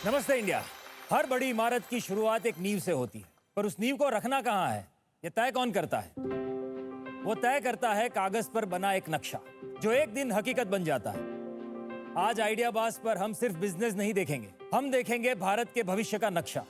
नमस्ते इंडिया। हर बड़ी इमारत की शुरुआत एक नींव से होती है, पर उस नींव को रखना कहाँ है, ये तय कौन करता है? वो तय करता है कागज पर बना एक नक्शा, जो एक दिन हकीकत बन जाता है। आज आइडियाबाज पर हम सिर्फ बिजनेस नहीं देखेंगे, हम देखेंगे भारत के भविष्य का नक्शा।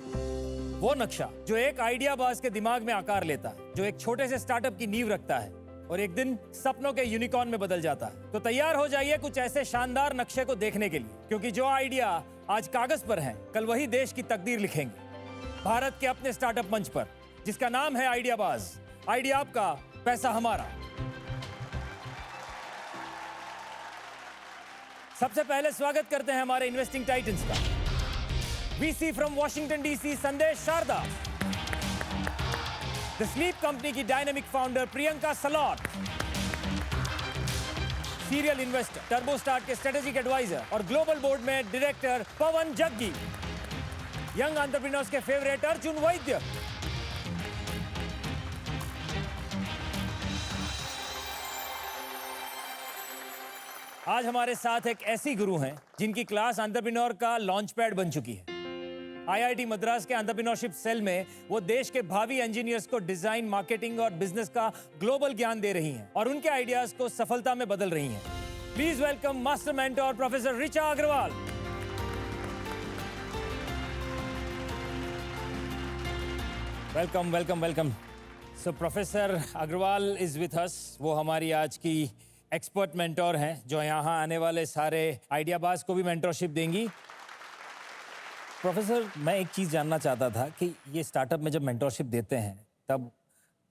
वो नक्शा जो एक आइडियाबाज के दिमाग में आकार लेता है, जो एक छोटे से स्टार्टअप की नींव रखता है और एक दिन सपनों के यूनिकॉर्न में बदल जाता है। तो तैयार हो जाइए कुछ ऐसे शानदार नक्शे को देखने के लिए, क्योंकि जो आइडिया आज कागज पर हैं, कल वही देश की तकदीर लिखेंगे। भारत के अपने स्टार्टअप मंच पर, जिसका नाम है आइडियाबाज। आइडिया आपका, पैसा हमारा। सबसे पहले स्वागत करते हैं हमारे इन्वेस्टिंग टाइटन्स का। वीसी फ्रॉम वॉशिंगटन डीसी संदेश शारदा, द स्लीप कंपनी की dynamic founder Priyanka सलॉट, serial investor turbo start के स्ट्रेटेजिक एडवाइजर और ग्लोबल बोर्ड में डायरेक्टर पवन जग्गी, यंग एंटरप्रेन्योर्स के फेवरेट अर्जुन वैद्य, आज हमारे साथ एक ऐसी गुरु हैं जिनकी क्लास एंटरप्रेन्योर का लॉन्च पैड बन चुकी है। आईआईटी मद्रास के एंटरप्रेन्योरशिप सेल में वो देश के भावी इंजीनियर्स को डिजाइन, मार्केटिंग और बिजनेस का ग्लोबल ज्ञान दे रही हैं और उनके आइडियाज को सफलता में बदल रही हैं। Please welcome master mentor professor Richa Agarwal. Welcome welcome welcome. So professor Agarwal is with us. वो हमारी आज की एक्सपर्ट मेंटोर हैं, जो यहाँ आने वाले सारे आइडियाबाज को भी मेंटरशिप देंगी। प्रोफेसर, मैं एक चीज़ जानना चाहता था कि ये स्टार्टअप में जब मेंटरशिप देते हैं तब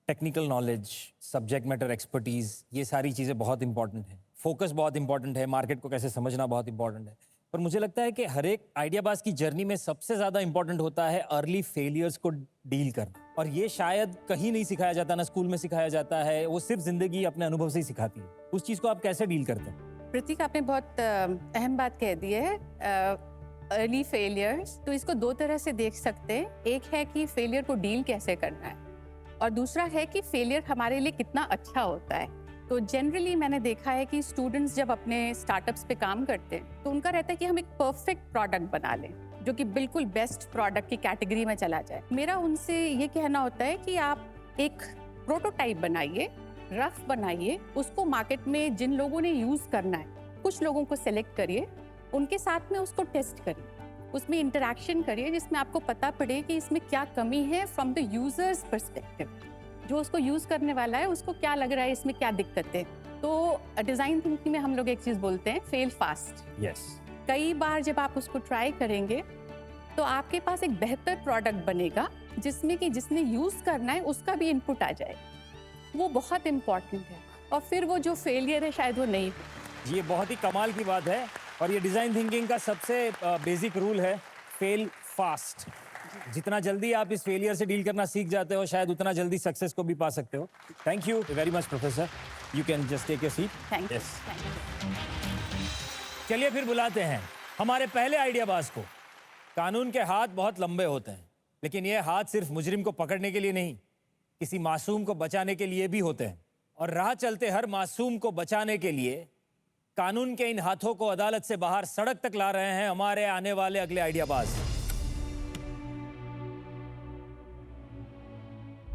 technical knowledge, subject matter expertise, ये सारी चीज़ें बहुत इंपॉर्टेंट हैं। फोकस बहुत इंपॉर्टेंट है, मार्केट को कैसे समझना बहुत इंपॉर्टेंट है। पर मुझे लगता है कि हर एक आइडियाबाज की जर्नी में सबसे ज़्यादा इंपॉर्टेंट होता है अर्ली फेलियर्स को डील करना। और ये शायद कहीं नहीं सिखाया जाता, ना स्कूल में सिखाया जाता है, वो सिर्फ जिंदगी अपने अनुभव से ही सिखाती है। उस चीज़ को आप कैसे डील करते हैं? प्रतीक, आपने बहुत अहम बात कह दी है, अर्ली फेलियर्स। तो इसको दो तरह से देख सकते हैं। एक है कि फेलियर को डील कैसे करना है, और दूसरा है कि फेलियर हमारे लिए कितना अच्छा होता है। तो जनरली मैंने देखा है कि स्टूडेंट्स जब अपने स्टार्टअप्स पे काम करते हैं तो उनका रहता है कि हम एक परफेक्ट प्रोडक्ट बना लें, जो कि बिल्कुल बेस्ट प्रोडक्ट की कैटेगरी में चला जाए। मेरा उनसे ये कहना होता है कि आप एक प्रोटोटाइप बनाइए, रफ बनाइए, उसको मार्केट में जिन लोगों ने यूज करना है, कुछ लोगों को सिलेक्ट करिए, उनके साथ में उसको टेस्ट करिए, उसमें इंटरैक्शन करिए, जिसमें आपको पता पड़े कि इसमें क्या कमी है फ्रॉम द यूजर्स पर्सपेक्टिव। जो उसको यूज करने वाला है उसको क्या लग रहा है, इसमें क्या दिक्कत है। तो डिजाइन थिंकिंग में हम लोग एक चीज बोलते हैं, फेल फास्ट। यस। कई बार जब आप उसको ट्राई करेंगे तो आपके पास एक बेहतर प्रोडक्ट बनेगा, जिसमें कि जिसने यूज करना है उसका भी इनपुट आ जाए। वो बहुत इंपॉर्टेंट है। और फिर वो जो फेलियर है शायद वो नहीं हो। ये बहुत ही कमाल की बात है, और ये डिजाइन थिंकिंग का सबसे बेसिक रूल है, फेल फास्ट। जितना जल्दी आप इस फेलियर से डील करना सीख जाते हो, शायद उतना जल्दी सक्सेस को भी पा सकते हो। Thank you very much professor. You can just take your seat. Thank you. चलिए फिर बुलाते हैं हमारे पहले आइडियाबाज को। कानून के हाथ बहुत लंबे होते हैं, लेकिन ये हाथ सिर्फ मुजरिम को पकड़ने के लिए नहीं, किसी मासूम को बचाने के लिए भी होते हैं। और राह चलते हर मासूम को बचाने के लिए कानून के इन हाथों को अदालत से बाहर सड़क तक ला रहे हैं हमारे आने वाले अगले आइडियाबाज।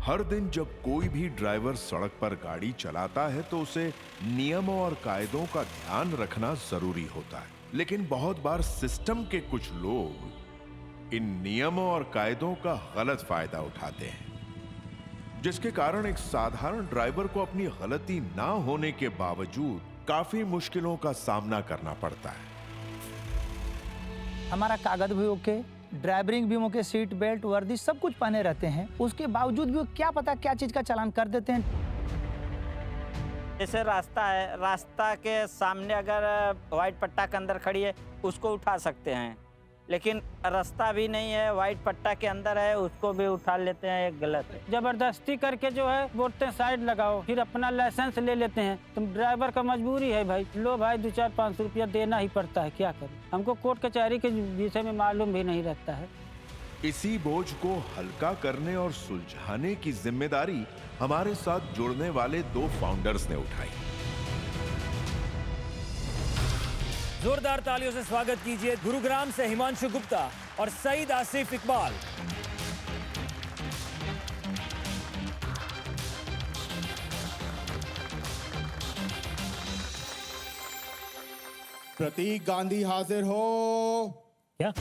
हर दिन जब कोई भी ड्राइवर सड़क पर गाड़ी चलाता है तो उसे नियमों और कायदों का ध्यान रखना जरूरी होता है। लेकिन बहुत बार सिस्टम के कुछ लोग इन नियमों और कायदों का गलत फायदा उठाते हैं, जिसके कारण एक साधारण ड्राइवर को अपनी गलती ना होने के बावजूद काफी मुश्किलों का सामना करना पड़ता है। हमारा कागज भी ओके, ड्राइवरिंग भी ओके, सीट बेल्ट, वर्दी सब कुछ पहने रहते हैं, उसके बावजूद भी वो क्या पता क्या चीज का चालान कर देते हैं। जैसे रास्ता है, रास्ता के सामने अगर वाइट पट्टा के अंदर खड़ी है उसको उठा सकते हैं, लेकिन रास्ता भी नहीं है, वाइट पट्टा के अंदर है, उसको भी उठा लेते हैं, ये गलत है। जबरदस्ती करके जो है बोलते हैं साइड लगाओ, फिर अपना लाइसेंस ले लेते हैं। तुम ड्राइवर का मजबूरी है भाई, लो भाई 200-500 रुपया देना ही पड़ता है, क्या करें। हमको कोर्ट कचहरी के विषय में मालूम भी नहीं रहता है। इसी बोझ को हल्का करने और सुलझाने की जिम्मेदारी हमारे साथ जुड़ने वाले दो फाउंडर्स ने उठाई। जोरदार तालियों से स्वागत कीजिए गुरुग्राम से हिमांशु गुप्ता और सईद आसिफ इकबाल। प्रतीक गांधी हाजिर हो। क्या?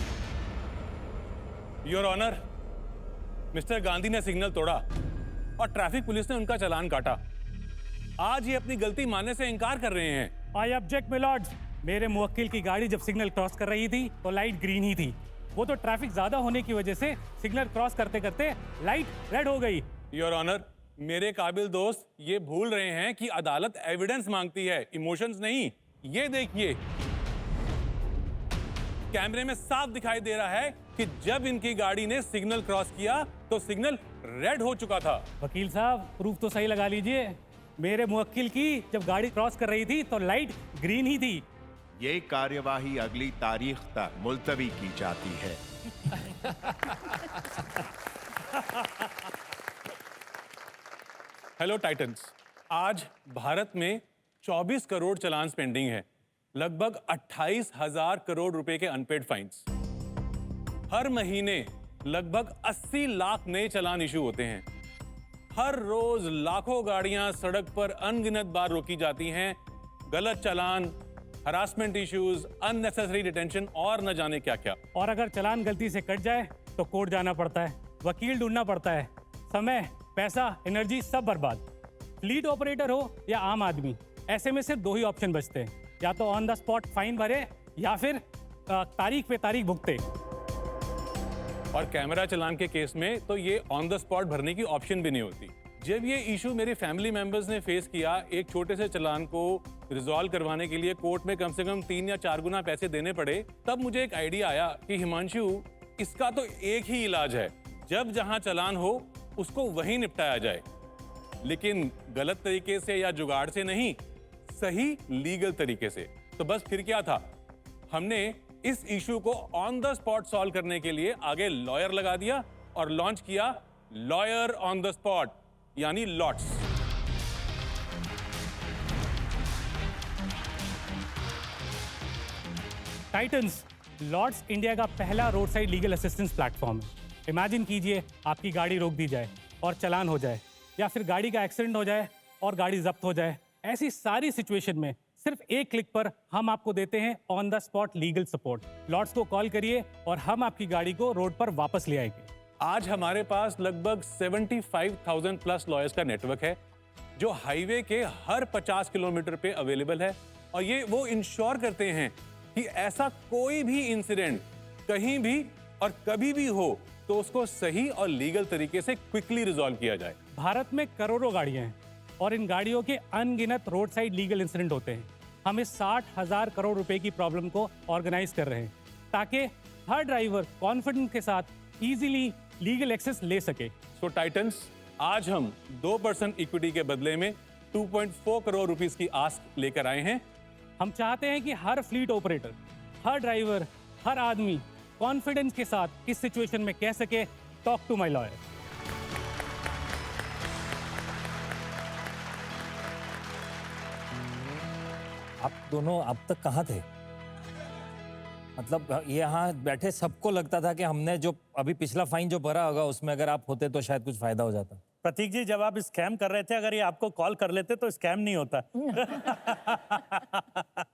योर ऑनर, मिस्टर गांधी ने सिग्नल तोड़ा और ट्रैफिक पुलिस ने उनका चालान काटा। आज ये अपनी गलती मानने से इनकार कर रहे हैं। I object my Lord's. मेरे मुवक्किल की गाड़ी जब सिग्नल क्रॉस कर रही थी तो लाइट ग्रीन ही थी। वो तो ट्रैफिक ज्यादा होने की वजह से सिग्नल क्रॉस करते करते लाइट रेड हो गई। योर ऑनर, मेरे काबिल दोस्त ये भूल रहे हैं कि अदालत एविडेंस मांगती है, इमोशंस नहीं। ये देखिए, कैमरे में साफ दिखाई दे रहा है कि जब इनकी गाड़ी ने सिग्नल क्रॉस किया तो सिग्नल रेड हो चुका था। वकील साहब, प्रूफ तो सही लगा लीजिए। मेरे मुवक्किल की जब गाड़ी क्रॉस कर रही थी तो लाइट ग्रीन ही थी। ये कार्यवाही अगली तारीख तक मुलतवी की जाती है। हेलो टाइटन्स, आज भारत में 24 करोड़ चालान पेंडिंग है, लगभग 28,000 करोड़ रुपए के अनपेड फाइन्स। हर महीने लगभग 80 लाख नए चालान इशू होते हैं। हर रोज लाखों गाड़ियां सड़क पर अनगिनत बार रोकी जाती हैं। गलत चालान, हरासमेंट इश्यूज, अननेसेसरी डिटेंशन और न जाने क्या क्या। और अगर चालान गलती से कट जाए तो कोर्ट जाना पड़ता है, वकील ढूंढना पड़ता है, समय, पैसा, एनर्जी सब बर्बाद। फ्लीट ऑपरेटर हो या आम आदमी, ऐसे में सिर्फ दो ही ऑप्शन बचते हैं, या तो ऑन द स्पॉट फाइन भरे या फिर तारीख पे तारीख भुगते। और कैमरा चालान के केस में तो ये ऑन द स्पॉट भरने की ऑप्शन भी नहीं होती। जब ये इशू मेरे फैमिली मेंबर्स ने फेस किया, एक छोटे से चालान को रिजॉल्व करवाने के लिए कोर्ट में कम से कम 3 या 4 गुना पैसे देने पड़े, तब मुझे एक आइडिया आया कि हिमांशु, इसका तो एक ही इलाज है, जब जहां चालान हो उसको वहीं निपटाया जाए, लेकिन गलत तरीके से या जुगाड़ से नहीं, सही लीगल तरीके से। तो बस फिर क्या था, हमने इस इशू को ऑन द स्पॉट सॉल्व करने के लिए आगे लॉयर लगा दिया और लॉन्च किया लॉयर ऑन द स्पॉट, यानी लॉट्स। टाइटन्स लॉर्ड्स इंडिया का पहला road side legal assistance platform है। इमेजिन कीजिए आपकी गाड़ी रोक दी जाए और चालान हो जाए, या फिर गाड़ी का एक्सीडेंट हो जाए और गाड़ी जब्त हो जाए। ऐसी सारी सिचुएशन में सिर्फ एक क्लिक पर हम आपको देते हैं on the spot legal support. Lords को कॉल करिए और हम आपकी गाड़ी को रोड पर वापस ले आएंगे। आज हमारे पास लगभग 75,000 प्लस लॉयर्स का नेटवर्क है, जो हाईवे के हर 50 किलोमीटर पे अवेलेबल है, और ये वो इंश्योर करते हैं कि ऐसा कोई भी इंसिडेंट कहीं भी और कभी भी हो तो उसको सही और लीगल तरीके से क्विकली रिजॉल्व किया जाए। भारत में करोड़ों गाड़ियां हैं और इन गाड़ियों के अनगिनत रोड साइड लीगल इंसिडेंट होते हैं। हम इस 60,000 करोड़ रुपए की प्रॉब्लम को ऑर्गेनाइज कर रहे हैं ताकि हर ड्राइवर कॉन्फिडेंस के साथ इजीली लीगल एक्सेस ले सके। सो टाइटन्स, आज हम 2% इक्विटी के बदले में 2.4 करोड़ रुपीस की आस्क लेकर आए हैं। हम चाहते हैं कि हर फ्लीट ऑपरेटर, हर ड्राइवर, हर आदमी कॉन्फिडेंस के साथ इस सिचुएशन में कह सके, टॉक टू माय लॉयर। आप दोनों अब तक कहाँ थे? मतलब यहाँ बैठे सबको लगता था कि हमने जो अभी पिछला फाइन जो भरा होगा उसमें अगर आप होते तो शायद कुछ फायदा हो जाता। प्रतीक जी, जब आप स्कैम कर रहे थे, अगर ये आपको कॉल कर लेते तो स्कैम नहीं होता।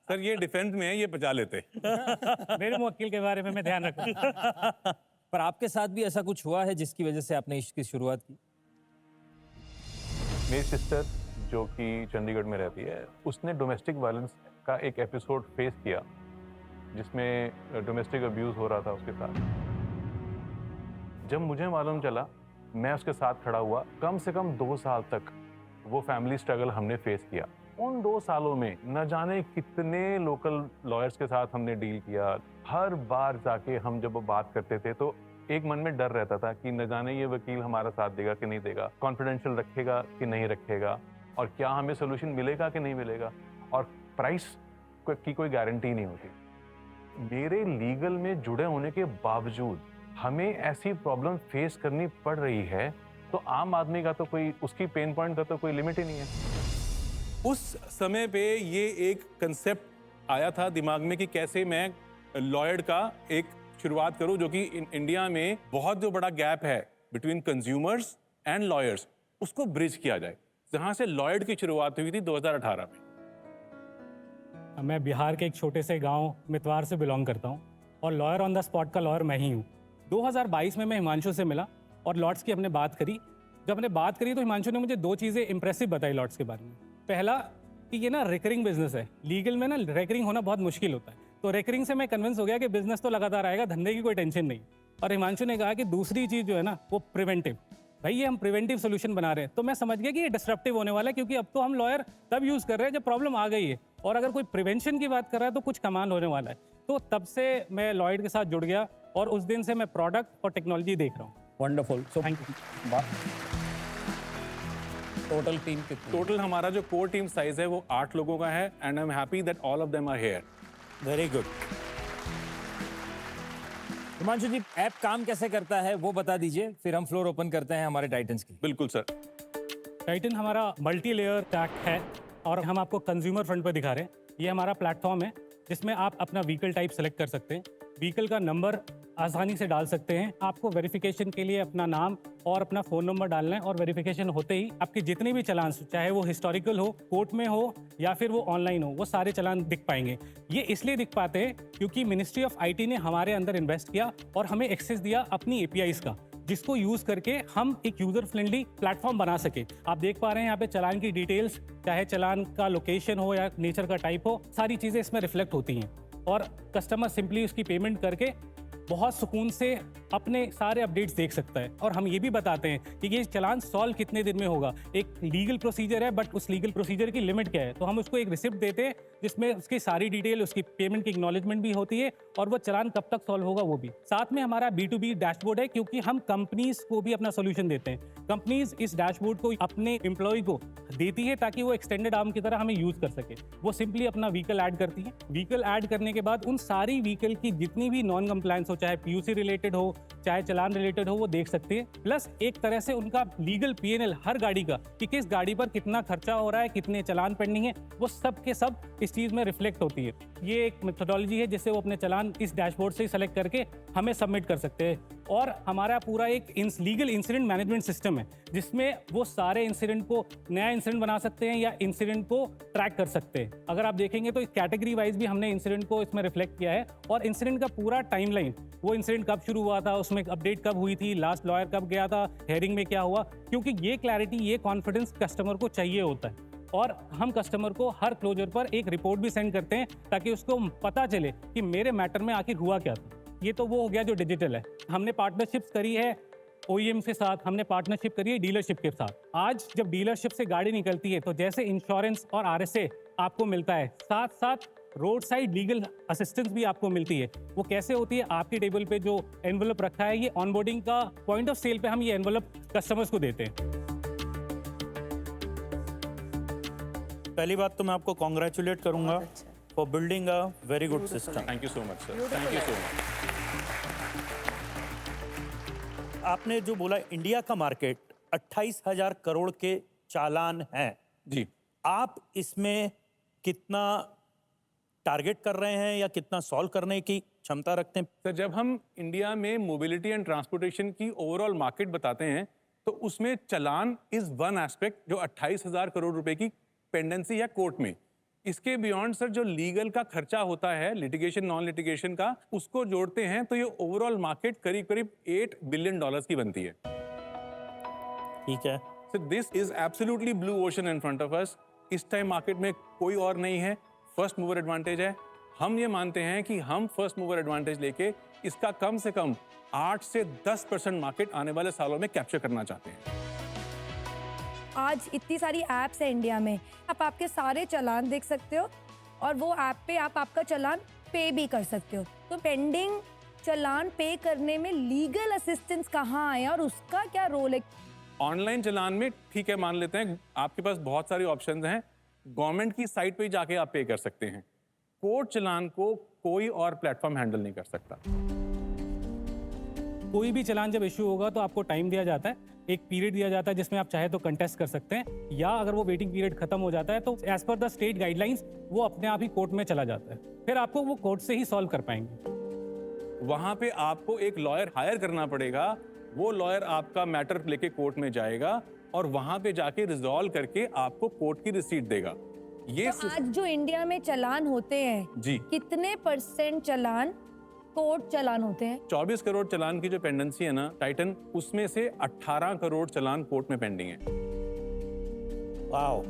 सर, ये डिफेंस में है, ये बचा लेते। मेरे मुवक्किल के बारे में मैं ध्यान रखूंगा। पर आपके साथ भी ऐसा कुछ हुआ है जिसकी वजह से आपने इसकी शुरुआत की? मेरी सिस्टर जो कि चंडीगढ़ में रहती है, उसने डोमेस्टिक वायलेंस का एक एपिसोड फेस किया जिसमें डोमेस्टिक अब्यूज़ हो रहा था उसके साथ। जब मुझे मालूम चला, मैं उसके साथ खड़ा हुआ। कम से कम 2 साल तक वो फैमिली स्ट्रगल हमने फेस किया। उन 2 सालों में न जाने कितने लोकल लॉयर्स के साथ हमने डील किया। हर बार जाके हम जब बात करते थे तो एक मन में डर रहता था कि न जाने ये वकील हमारा साथ देगा कि नहीं देगा, कॉन्फिडेंशियल रखेगा कि नहीं रखेगा, और क्या हमें सोल्यूशन मिलेगा कि नहीं मिलेगा, और प्राइस की कोई गारंटी नहीं होती। मेरे लीगल में जुड़े होने के बावजूद हमें ऐसी प्रॉब्लम फेस करनी पड़ रही है, तो आम आदमी का तो कोई, उसकी पेन पॉइंट का तो कोई लिमिट ही नहीं है। उस समय पे ये एक कंसेप्ट आया था दिमाग में कि कैसे मैं लॉयर का एक शुरुआत करूं, जो कि इंडिया में बहुत जो बड़ा गैप है बिटवीन कंज्यूमर्स एंड लॉयर्स, उसको ब्रिज किया जाए। जहां से लॉयर की शुरुआत हुई थी 2018 में। मैं बिहार के एक छोटे से गांव मितवार से बिलोंग करता हूं और लॉयर ऑन द स्पॉट का लॉयर मैं ही हूं। 2022 में मैं हिमांशु से मिला और लॉट्स की हमने बात करी। जब हमने बात करी तो हिमांशु ने मुझे 2 चीज़ें इंप्रेसिव बताई लॉट्स के बारे में। पहला कि ये ना रिकरिंग बिजनेस है, लीगल में ना रिकरिंग होना बहुत मुश्किल होता है, तो रिकरिंग से मैं कन्विंस हो गया कि बिजनेस तो लगातार आएगा, धंधे की कोई टेंशन नहीं। और हिमांशु ने कहा कि दूसरी चीज़ जो है ना वो प्रिवेंटिव, भाई ये हम प्रिवेंटिव सोल्यूशन बना रहे हैं। तो मैं समझ गया कि ये डिस्ट्रप्टिव होने वाला है, क्योंकि अब तो हम लॉयर तब यूज़ कर रहे हैं जब प्रॉब्लम आ गई है, और अगर कोई प्रिवेंशन की बात कर रहा है तो कुछ कमाल होने वाला है। तो तब से मैं लॉयड के साथ जुड़ गया और उस दिन से मैं प्रोडक्ट और टेक्नोलॉजी देख रहा हूँ। Wonderful. So thank you. Total team कितनी? टोटल हमारा जो कोर टीम साइज है वो 8 लोगों का है, and I am happy that all of them are here. Very good. Himanshu ji, app काम कैसे करता है वो बता दीजिए, फिर हम फ्लोर ओपन करते हैं हमारे टाइटन्स की। बिल्कुल सर। टाइटन हमारा मल्टी लेयर टैग है और हम आपको कंज्यूमर फ्रंट पर दिखा रहे हैं। ये हमारा प्लेटफॉर्म है जिसमें आप अपना व्हीकल टाइप सेलेक्ट कर सकते हैं, व्हीकल का नंबर आसानी से डाल सकते हैं। आपको वेरिफिकेशन के लिए अपना नाम और अपना फ़ोन नंबर डालना है, और वेरिफिकेशन होते ही आपके जितने भी चालान, चाहे वो हिस्टोरिकल हो, कोर्ट में हो या फिर वो ऑनलाइन हो, वो सारे चालान दिख पाएंगे। ये इसलिए दिख पाते हैं क्योंकि मिनिस्ट्री ऑफ आईटी ने हमारे अंदर इन्वेस्ट किया और हमें एक्सेस दिया अपनी एपीआईज का, जिसको यूज़ करके हम एक यूज़र फ्रेंडली प्लेटफॉर्म बना सके। आप देख पा रहे हैं यहाँ पे चालान की डिटेल्स, चाहे चालान का लोकेशन हो या नेचर का टाइप हो, सारी चीज़ें इसमें रिफ्लेक्ट होती हैं और कस्टमर सिंपली उसकी पेमेंट करके बहुत सुकून से अपने सारे अपडेट्स देख सकता है। और हम ये भी बताते हैं कि ये चालान सॉल्व कितने दिन में होगा। एक लीगल प्रोसीजर है, बट उस लीगल प्रोसीजर की लिमिट क्या है, तो हम उसको एक रिसिप्ट देते हैं जिसमें उसकी सारी डिटेल, उसकी पेमेंट की एक्नॉलेजमेंट भी होती है और वो चालान कब तक सॉल्व होगा वो भी। साथ में हमारा B2B डैशबोर्ड है, क्योंकि हम कंपनीज को भी अपना सोल्यूशन देते हैं। कंपनीज इस डैशबोर्ड को अपने एम्प्लॉय को देती है ताकि वो एक्सटेंडेड आर्म की तरह हमें यूज़ कर सके। वो सिंपली अपना व्हीकल ऐड करती है। व्हीकल ऐड करने के बाद उन सारी व्हीकल की जितनी भी नॉन कंप्लायंस हो, चाहे PUC रिलेटेड हो, चाहे चालान रिलेटेड हो, वो देख सकते हैं। प्लस एक तरह से उनका लीगल PNL हर गाड़ी का, कि किस गाड़ी पर कितना खर्चा हो रहा है, कितने चालान पेंडिंग है, वो सब के सब इस चीज़ में रिफ्लेक्ट होती है। ये एक मेथोडोलॉजी है जिससे वो अपने चालान इस डैशबोर्ड से सेलेक्ट करके हमें सबमिट कर सकते हैं। और हमारा पूरा एक लीगल इंसिडेंट मैनेजमेंट सिस्टम है जिसमें वो सारे इंसिडेंट को नया इंसिडेंट बना सकते हैं या इंसिडेंट को ट्रैक कर सकते हैं। अगर आप देखेंगे तो कैटेगरी वाइज भी हमने इंसिडेंट को इसमें रिफ्लेक्ट किया है, और इंसिडेंट का पूरा टाइमलाइन, वो इंसिडेंट कब शुरू हुआ था, उसमें अपडेट कब हुई थी, लास्ट लॉयर कब गया था, हेयरिंग में क्या हुआ, क्योंकि ये क्लैरिटी, ये कॉन्फिडेंस कस्टमर को चाहिए होता है। और हम कस्टमर को हर क्लोजर पर एक रिपोर्ट भी सेंड करते हैं ताकि उसको पता चले कि मेरे मैटर में आखिर हुआ क्या था। ये तो वो हो गया जो डिजिटल है। हमने पार्टनरशिप्स करी है OEM के साथ, हमने पार्टनरशिप करी है डीलरशिप के साथ। आज जब डीलरशिप से गाड़ी निकलती है तो जैसे इंश्योरेंस और RSA आपको मिलता है, साथ साथ रोड साइड लीगल असिस्टेंस भी आपको मिलती है। वो कैसे होती है, आपकी टेबल पे जो एनवलप रखा है, ये ऑनबोर्डिंग का पॉइंट ऑफ सेल पे हम ये एनवलप कस्टमर्स को देते हैं। पहली बात तो मैं आपको कॉन्ग्रेचुलेट करूंगा for building a very good system. Thank you so much sir, thank you so much. आपने जो बोला इंडिया का मार्केट 28,000 करोड़ के चालान हैं जी, आप इसमें कितना टारगेट कर रहे हैं या कितना सॉल्व करने की क्षमता रखते हैं? सर जब हम इंडिया में मोबिलिटी एंड ट्रांसपोर्टेशन की ओवरऑल मार्केट बताते हैं तो उसमें चालान इज वन एस्पेक्ट, जो 28,000 करोड़ रुपए की पेंडेंसी है कोर्ट में। इसके बियॉन्ड सर जो लीगल का खर्चा होता है, लिटिगेशन नॉन लिटिगेशन का, उसको जोड़ते हैं तो ये ओवरऑल मार्केट करीब करीब $8 बिलियन की बनती है। ठीक है so this is absolutely blue ocean in front of us. इस टाइम मार्केट में कोई और नहीं है, फर्स्ट मूवर एडवांटेज है। हम ये मानते हैं कि हम फर्स्ट मूवर एडवांटेज लेके इसका कम से कम 8 से 10% मार्केट आने वाले सालों में कैप्चर करना चाहते हैं। आज इतनी सारी ऐप्स है इंडिया में, आप आपके सारे चालान देख सकते हो और वो ऐप पे आप आपका चालान पे भी कर सकते हो। तो पेंडिंग चालान पे करने में लीगल असिस्टेंस कहाँ आया और उसका क्या रोल है? ऑनलाइन चालान में ठीक है, मान लेते हैं आपके पास बहुत सारे ऑप्शंस हैं, गवर्नमेंट की साइट पे जाके आप पे कर सकते हैं। कोर्ट चालान को कोई और प्लेटफॉर्म हैंडल नहीं कर सकता। कोई भी चलान जब इशू होगा तो आपको टाइम दिया जाता है, एक पीरियड दिया जाता है जिसमें आप चाहे तो कंटेस्ट कर सकते हैं, या अगर वो वेटिंग पीरियड खत्म हो जाता है तो as per the state guidelines वो अपने आप ही कोर्ट में चला जाता है, फिर आपको वो कोर्ट से ही सॉल्व कर पाएंगे। वहां पे आपको एक लॉयर हायर करना पड़ेगा, वो लॉयर आपका मैटर लेके कोर्ट में जाएगा और वहां पे जाके रिजॉल्व करके आपको कोर्ट की रिसीट देगा। ये तो आज जो इंडिया में चलान होते हैं जी कितने % चलान कोर्ट चलान होते हैं? 24 करोड़ चलान की जो पेंडेंसी है ना टाइटन, उसमें से 18 करोड़ चलान कोर्ट में पेंडिंग है। वाओ।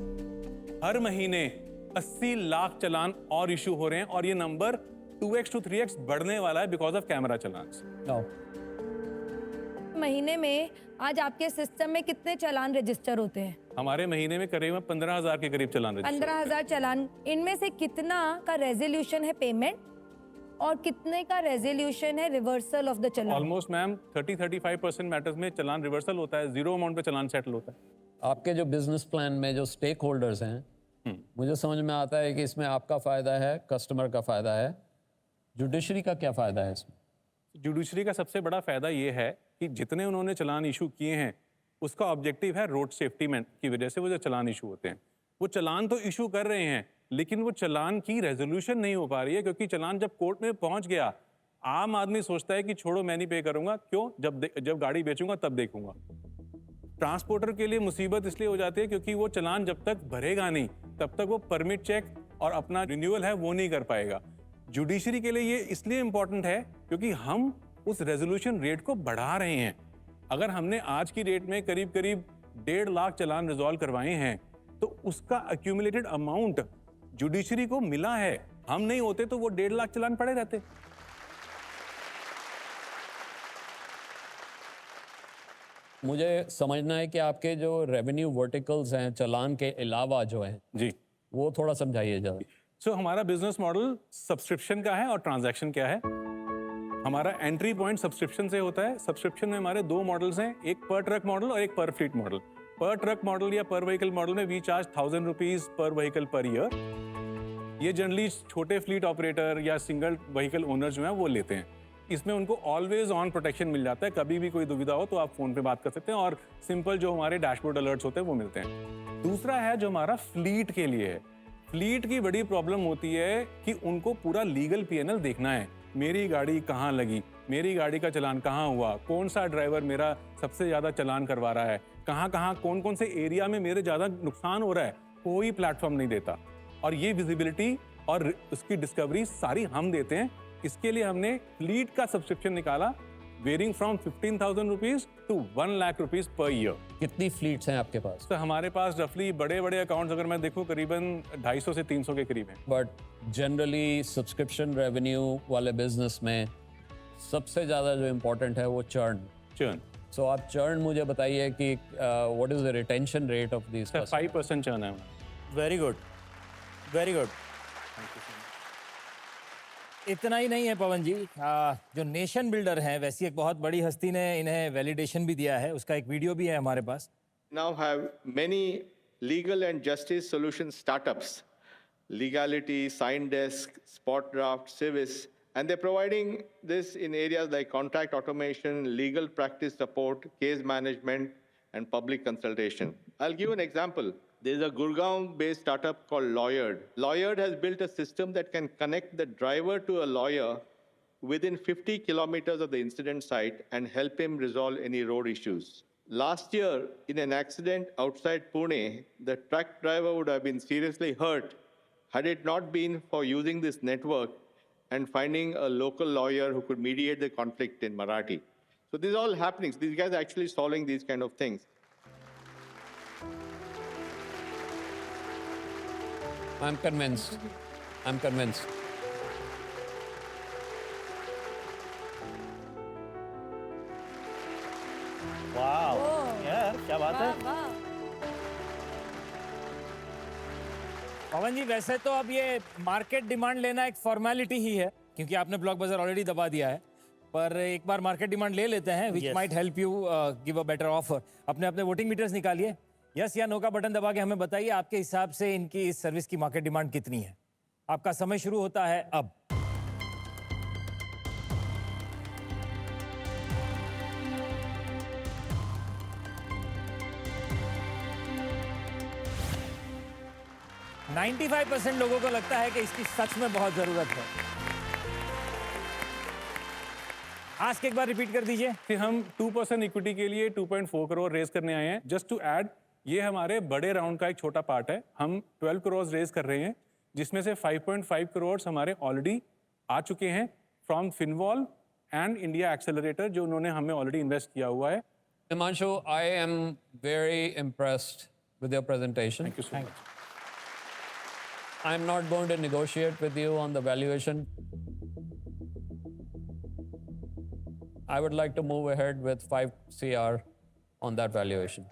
हर महीने 80 लाख चलान और इशू हो रहे हैं और ये नंबर 2x to 3x बढ़ने वाला है बिकॉज ऑफ कैमरा चलान। महीने में आज आपके सिस्टम में कितने चलान रजिस्टर होते हैं? हमारे महीने में करीब 15,000 के करीब चलान रजिस्टर। 15,000 चलान, इनमें से कितना का रेजोल्यूशन है पेमेंट और कितने का रेजोल्यूशन है reversal of the challan? Almost ma'am 30-35% matters में चलान रिवर्सल होता है, जीरो अमाउंट पे चलान सेटल होता है। आपके जो बिजनेस प्लान में जो स्टेक होल्डर्स हैं, मुझे समझ में आता है कि इसमें आपका फायदा है, कस्टमर का फायदा है, जुडिशरी का क्या फायदा है इसमें? जुडिशरी का सबसे बड़ा फायदा ये है कि जितने उन्होंने चलान इशू किए हैं उसका ऑब्जेक्टिव है रोड सेफ्टी में की वजह से वो जो चलान इशू होते हैं, वो चलान तो इशू कर रहे हैं लेकिन वो चलान की रेजोल्यूशन नहीं हो पा रही है, क्योंकि चलान जब कोर्ट में पहुंच गया आम आदमी सोचता है कि छोड़ो मैं नहीं पे करूंगा, क्यों, जब गाड़ी बेचूंगा तब देखूंगा। ट्रांसपोर्टर के लिए मुसीबत इसलिए हो जाती है क्योंकि वो चलान जब तक भरेगा नहीं तब तक वो परमिट चेक और अपना रिन्यूअल है वो नहीं कर पाएगा। जुडिशरी के लिए ये इसलिए इंपॉर्टेंट है क्योंकि हम उस रेजोल्यूशन रेट को बढ़ा रहे हैं। अगर हमने आज की डेट में करीब 1.5 लाख चलान रिजॉल्व करवाए हैं तो उसका एक्यूमुलेटेड अमाउंट जुडिशरी को मिला है। हम नहीं होते तो वो 1.5 लाख चलान पड़े रहते। मुझे समझना है कि आपके जो रेवेन्यू वर्टिकल्स हैं चलान के अलावा जो हैं जी, वो थोड़ा समझाइए जरा। सो हमारा बिजनेस मॉडल सब्सक्रिप्शन का है और ट्रांजैक्शन क्या है। हमारा एंट्री पॉइंट सब्सक्रिप्शन से होता है। सब्सक्रिप्शन में हमारे 2 मॉडल्स हैं, एक पर ट्रक मॉडल और एक per fleet model. Per truck model या पर व्हीकल मॉडल में we charge 1000 rupees per vehicle per year. ये जनरली छोटे फ्लीट ऑपरेटर या सिंगल व्हीकल ओनर जो हैं वो लेते हैं। इसमें उनको ऑलवेज ऑन प्रोटेक्शन मिल जाता है, कभी भी कोई दुविधा हो तो आप फोन पे बात कर सकते हैं और सिंपल जो हमारे डैशबोर्ड अलर्ट्स होते हैं वो मिलते हैं। दूसरा है जो हमारा फ्लीट के लिए है। फ्लीट की बड़ी प्रॉब्लम होती है कि उनको पूरा लीगल पीएनएल देखना है, मेरी गाड़ी कहाँ लगी, मेरी गाड़ी का चलान कहाँ हुआ, कौन सा ड्राइवर मेरा सबसे ज़्यादा चलान करवा रहा है, कहाँ कौन कौन से एरिया में मेरे ज़्यादा नुकसान हो रहा है, कोई प्लेटफॉर्म नहीं देता। और ये विजिबिलिटी और उसकी डिस्कवरी सारी हम देते हैं। इसके लिए हमने फ्लीट का सब्सक्रिप्शन निकाला, varying from 15,000 rupees to 1 lakh rupees per year. कितनी फ्लीट्स हैं आपके पास? तो हमारे पास रफली बड़े अकाउंट्स अगर मैं देखूं करीबन 250 से 300 के करीब हैं। बट जनरली सब्सक्रिप्शन रेवेन्यू वाले बिजनेस में सबसे ज़्यादा जो इम्पोर्टेंट है वो चर्न। सो आप चर्न मुझे बताइए कि what is the retention rate of this? 5% churn है। Very good, very good. इतना ही नहीं है पवन जी, जो नेशन बिल्डर हैं वैसी एक बहुत बड़ी हस्ती ने इन्हें वैलिडेशन भी दिया है, उसका एक वीडियो भी है हमारे पास। Now have many legal and justice solution startups, Legality, Sign Desk, Spot Draft, Civis, and they're providing this in areas like contract automation, legal practice support, case management, and public consultation. I'll give an example. There's a Gurgaon-based startup called Lawyered. Lawyered has built a system that can connect the driver to a lawyer within 50 kilometers of the incident site and help him resolve any road issues. Last year, in an accident outside Pune, the truck driver would have been seriously hurt had it not been for using this network and finding a local lawyer who could mediate the conflict in Marathi. So this is all happening. These guys are actually solving these kind of things. I'm convinced. वाह यार, क्या बात है। पवन जी वैसे तो अब ये market demand लेना एक फॉर्मेलिटी ही है, क्योंकि आपने ब्लॉक बाजार ऑलरेडी दबा दिया है, पर एक बार मार्केट डिमांड ले लेते हैं, which might help you give a better offer. अपने वोटिंग मीटर्स निकालिए, यस या नो का बटन दबा के हमें बताइए आपके हिसाब से इनकी इस सर्विस की मार्केट डिमांड कितनी है। आपका समय शुरू होता है अब। 95% लोगों को लगता है कि इसकी सच में बहुत जरूरत है। आस्क एक बार रिपीट कर दीजिए। कि हम 2% इक्विटी के लिए 2.4 करोड़ रेज करने आए हैं। जस्ट टू ऐड, ये हमारे बड़े राउंड का एक छोटा पार्ट है। हम 12 करोड़ रेज कर रहे हैं, जिसमें से 5.5 करोड़ हमारे ऑलरेडी आ चुके हैं फ्रॉम फिनवॉल एंड इंडिया एक्सेलरेटर, जो उन्होंने हमें ऑलरेडी इन्वेस्ट किया हुआ है। Himanshu, I am very impressed with your presentation. Thank you so much. I'm not going to negotiate with you on the valuation. I would like to move ahead with 5 CR on that valuation.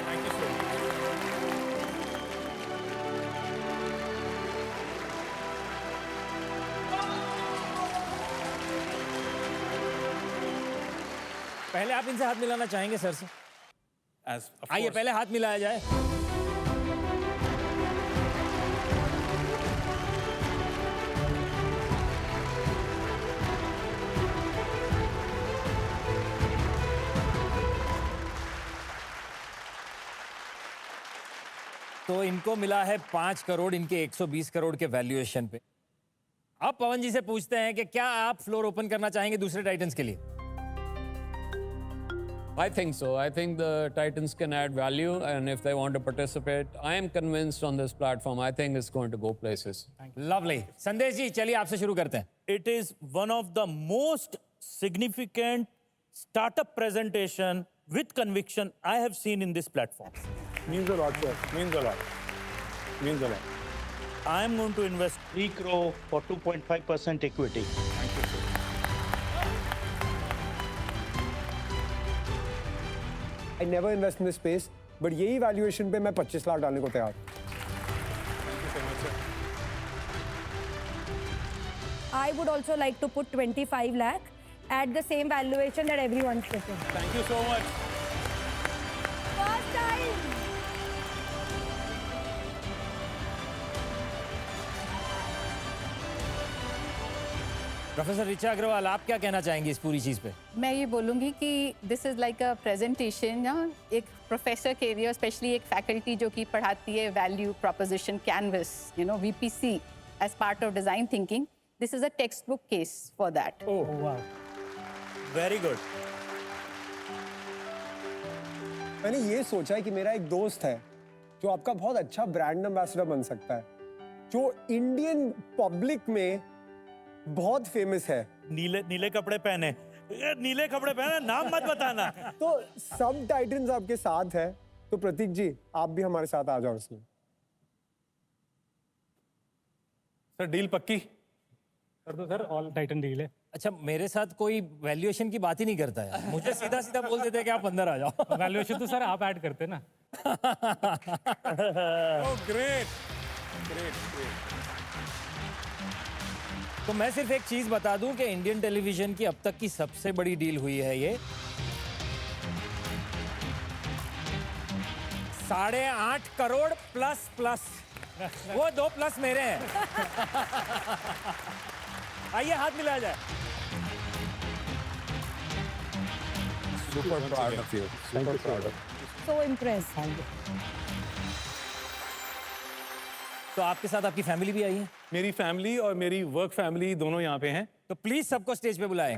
Thank you so much. पहले आप इनसे हाथ मिलाना चाहेंगे sir से? As of आइए course. पहले हाथ मिलाया जाए। तो इनको मिला है 5 करोड़ इनके 120 करोड़ के वैल्यूएशन पे। अब पवन जी से पूछते हैं कि क्या आप फ्लोर ओपन करना चाहेंगे दूसरे टाइटन्स के लिए? I think so. I think the Titans can add value, and if they want to participate, I am convinced on this platform. I think it's going to go places. Lovely. संदेश जी चलिए आपसे शुरू करते हैं। It is one of the most significant startup presentation with conviction I have seen in this platform. Means a lot, sir. Means a lot. Means a lot. I am going to invest 3 crore for 2.5% equity. I never invest in this space, but यही valuation पे मैं 25 लाख डालने को तैयार। I would also like to put 25 lakh at the same valuation that everyone's putting. Thank you so much. First time. Professor Richa Agarwal, आप क्या कहना चाहेंगे इस पूरी चीज पे? मैं ये बोलूँगी कि this is like a presentation ना, एक प्रोफेसर के लिए, स्पेशली एक फैकल्टी जो कि पढ़ाती है value proposition canvas, you know, VPC as part of design thinking, this is a textbook case for that. Oh, wow. Very good. मैंने ये सोचा है कि मेरा एक दोस्त है जो आपका बहुत अच्छा ब्रांड एम्बेसडर बन सकता है, जो इंडियन पब्लिक में बहुत फेमस है। नीले नीले कपड़े पहने, ये नीले कपड़े पहने, नाम मत बताना। तो सब टाइटन्स आपके साथ है, तो प्रतीक जी आप भी हमारे साथ आ जाओ इसमें। सर डील पक्की? कर दो सर, ऑल टाइटन डील है। अच्छा, मेरे साथ कोई वैल्यूएशन की बात ही नहीं करता है, मुझे सीधा सीधा बोल देते हैं कि आप अंदर आ जाओ। वैल्यूएशन तो सर आप ऐड करते ना। Oh, great. Great, great. तो मैं सिर्फ एक चीज बता दूं कि इंडियन टेलीविजन की अब तक की सबसे बड़ी डील हुई है ये। 8.5 करोड़ प्लस प्लस, वो 2 प्लस मेरे हैं। आइए हाथ मिलाया जाए। Super proud of you. Super proud of you. So impressed. तो आपके साथ आपकी फैमिली भी आई है? मेरी फैमिली और मेरी वर्क फैमिली दोनों यहाँ पे हैं। तो प्लीज सबको स्टेज पे बुलाएं।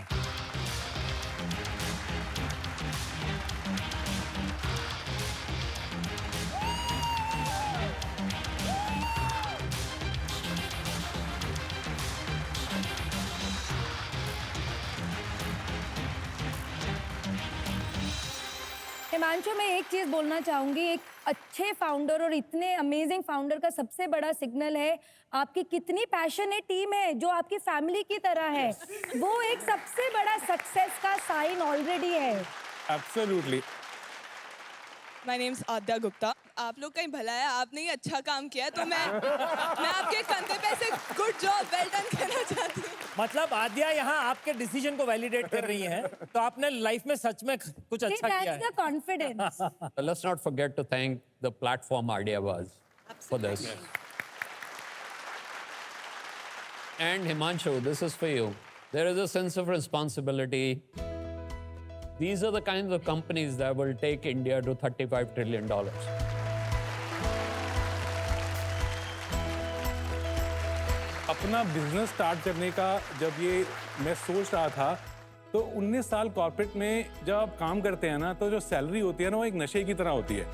हिमांशु, मैं एक चीज बोलना चाहूंगी, एक अच्छे फाउंडर और इतने अमेजिंग फाउंडर का सबसे बड़ा सिग्नल है आपकी कितनी पैशनेट टीम है जो आपकी फैमिली की तरह है। वो एक सबसे बड़ा सक्सेस का साइन ऑलरेडी है। Absolutely. माय नेम इज आद्या गुप्ता। आप लोग कहीं भला है, आपने ही अच्छा काम किया है, तो मैं आपके कंधे पे से गुड जॉब, वेल डन कहना चाहती हूँ। मतलब आद्या यहाँ आपके डिसीजन को वैलिडेट कर रही हैं, तो आपने लाइफ में सच में कुछ अच्छा किया है। That's the confidence. Let's not forget to thank the platform Ideabuzz for this. And Himanshu, this is for you. There is a sense of responsibility. These are the kinds of companies that will take India to $35 trillion. अपना business start करने का जब ये मैं सोच रहा था, तो 19 साल कॉर्पोरेट में जब आप काम करते हैं ना, तो जो सैलरी होती है ना, वो एक नशे की तरह होती है।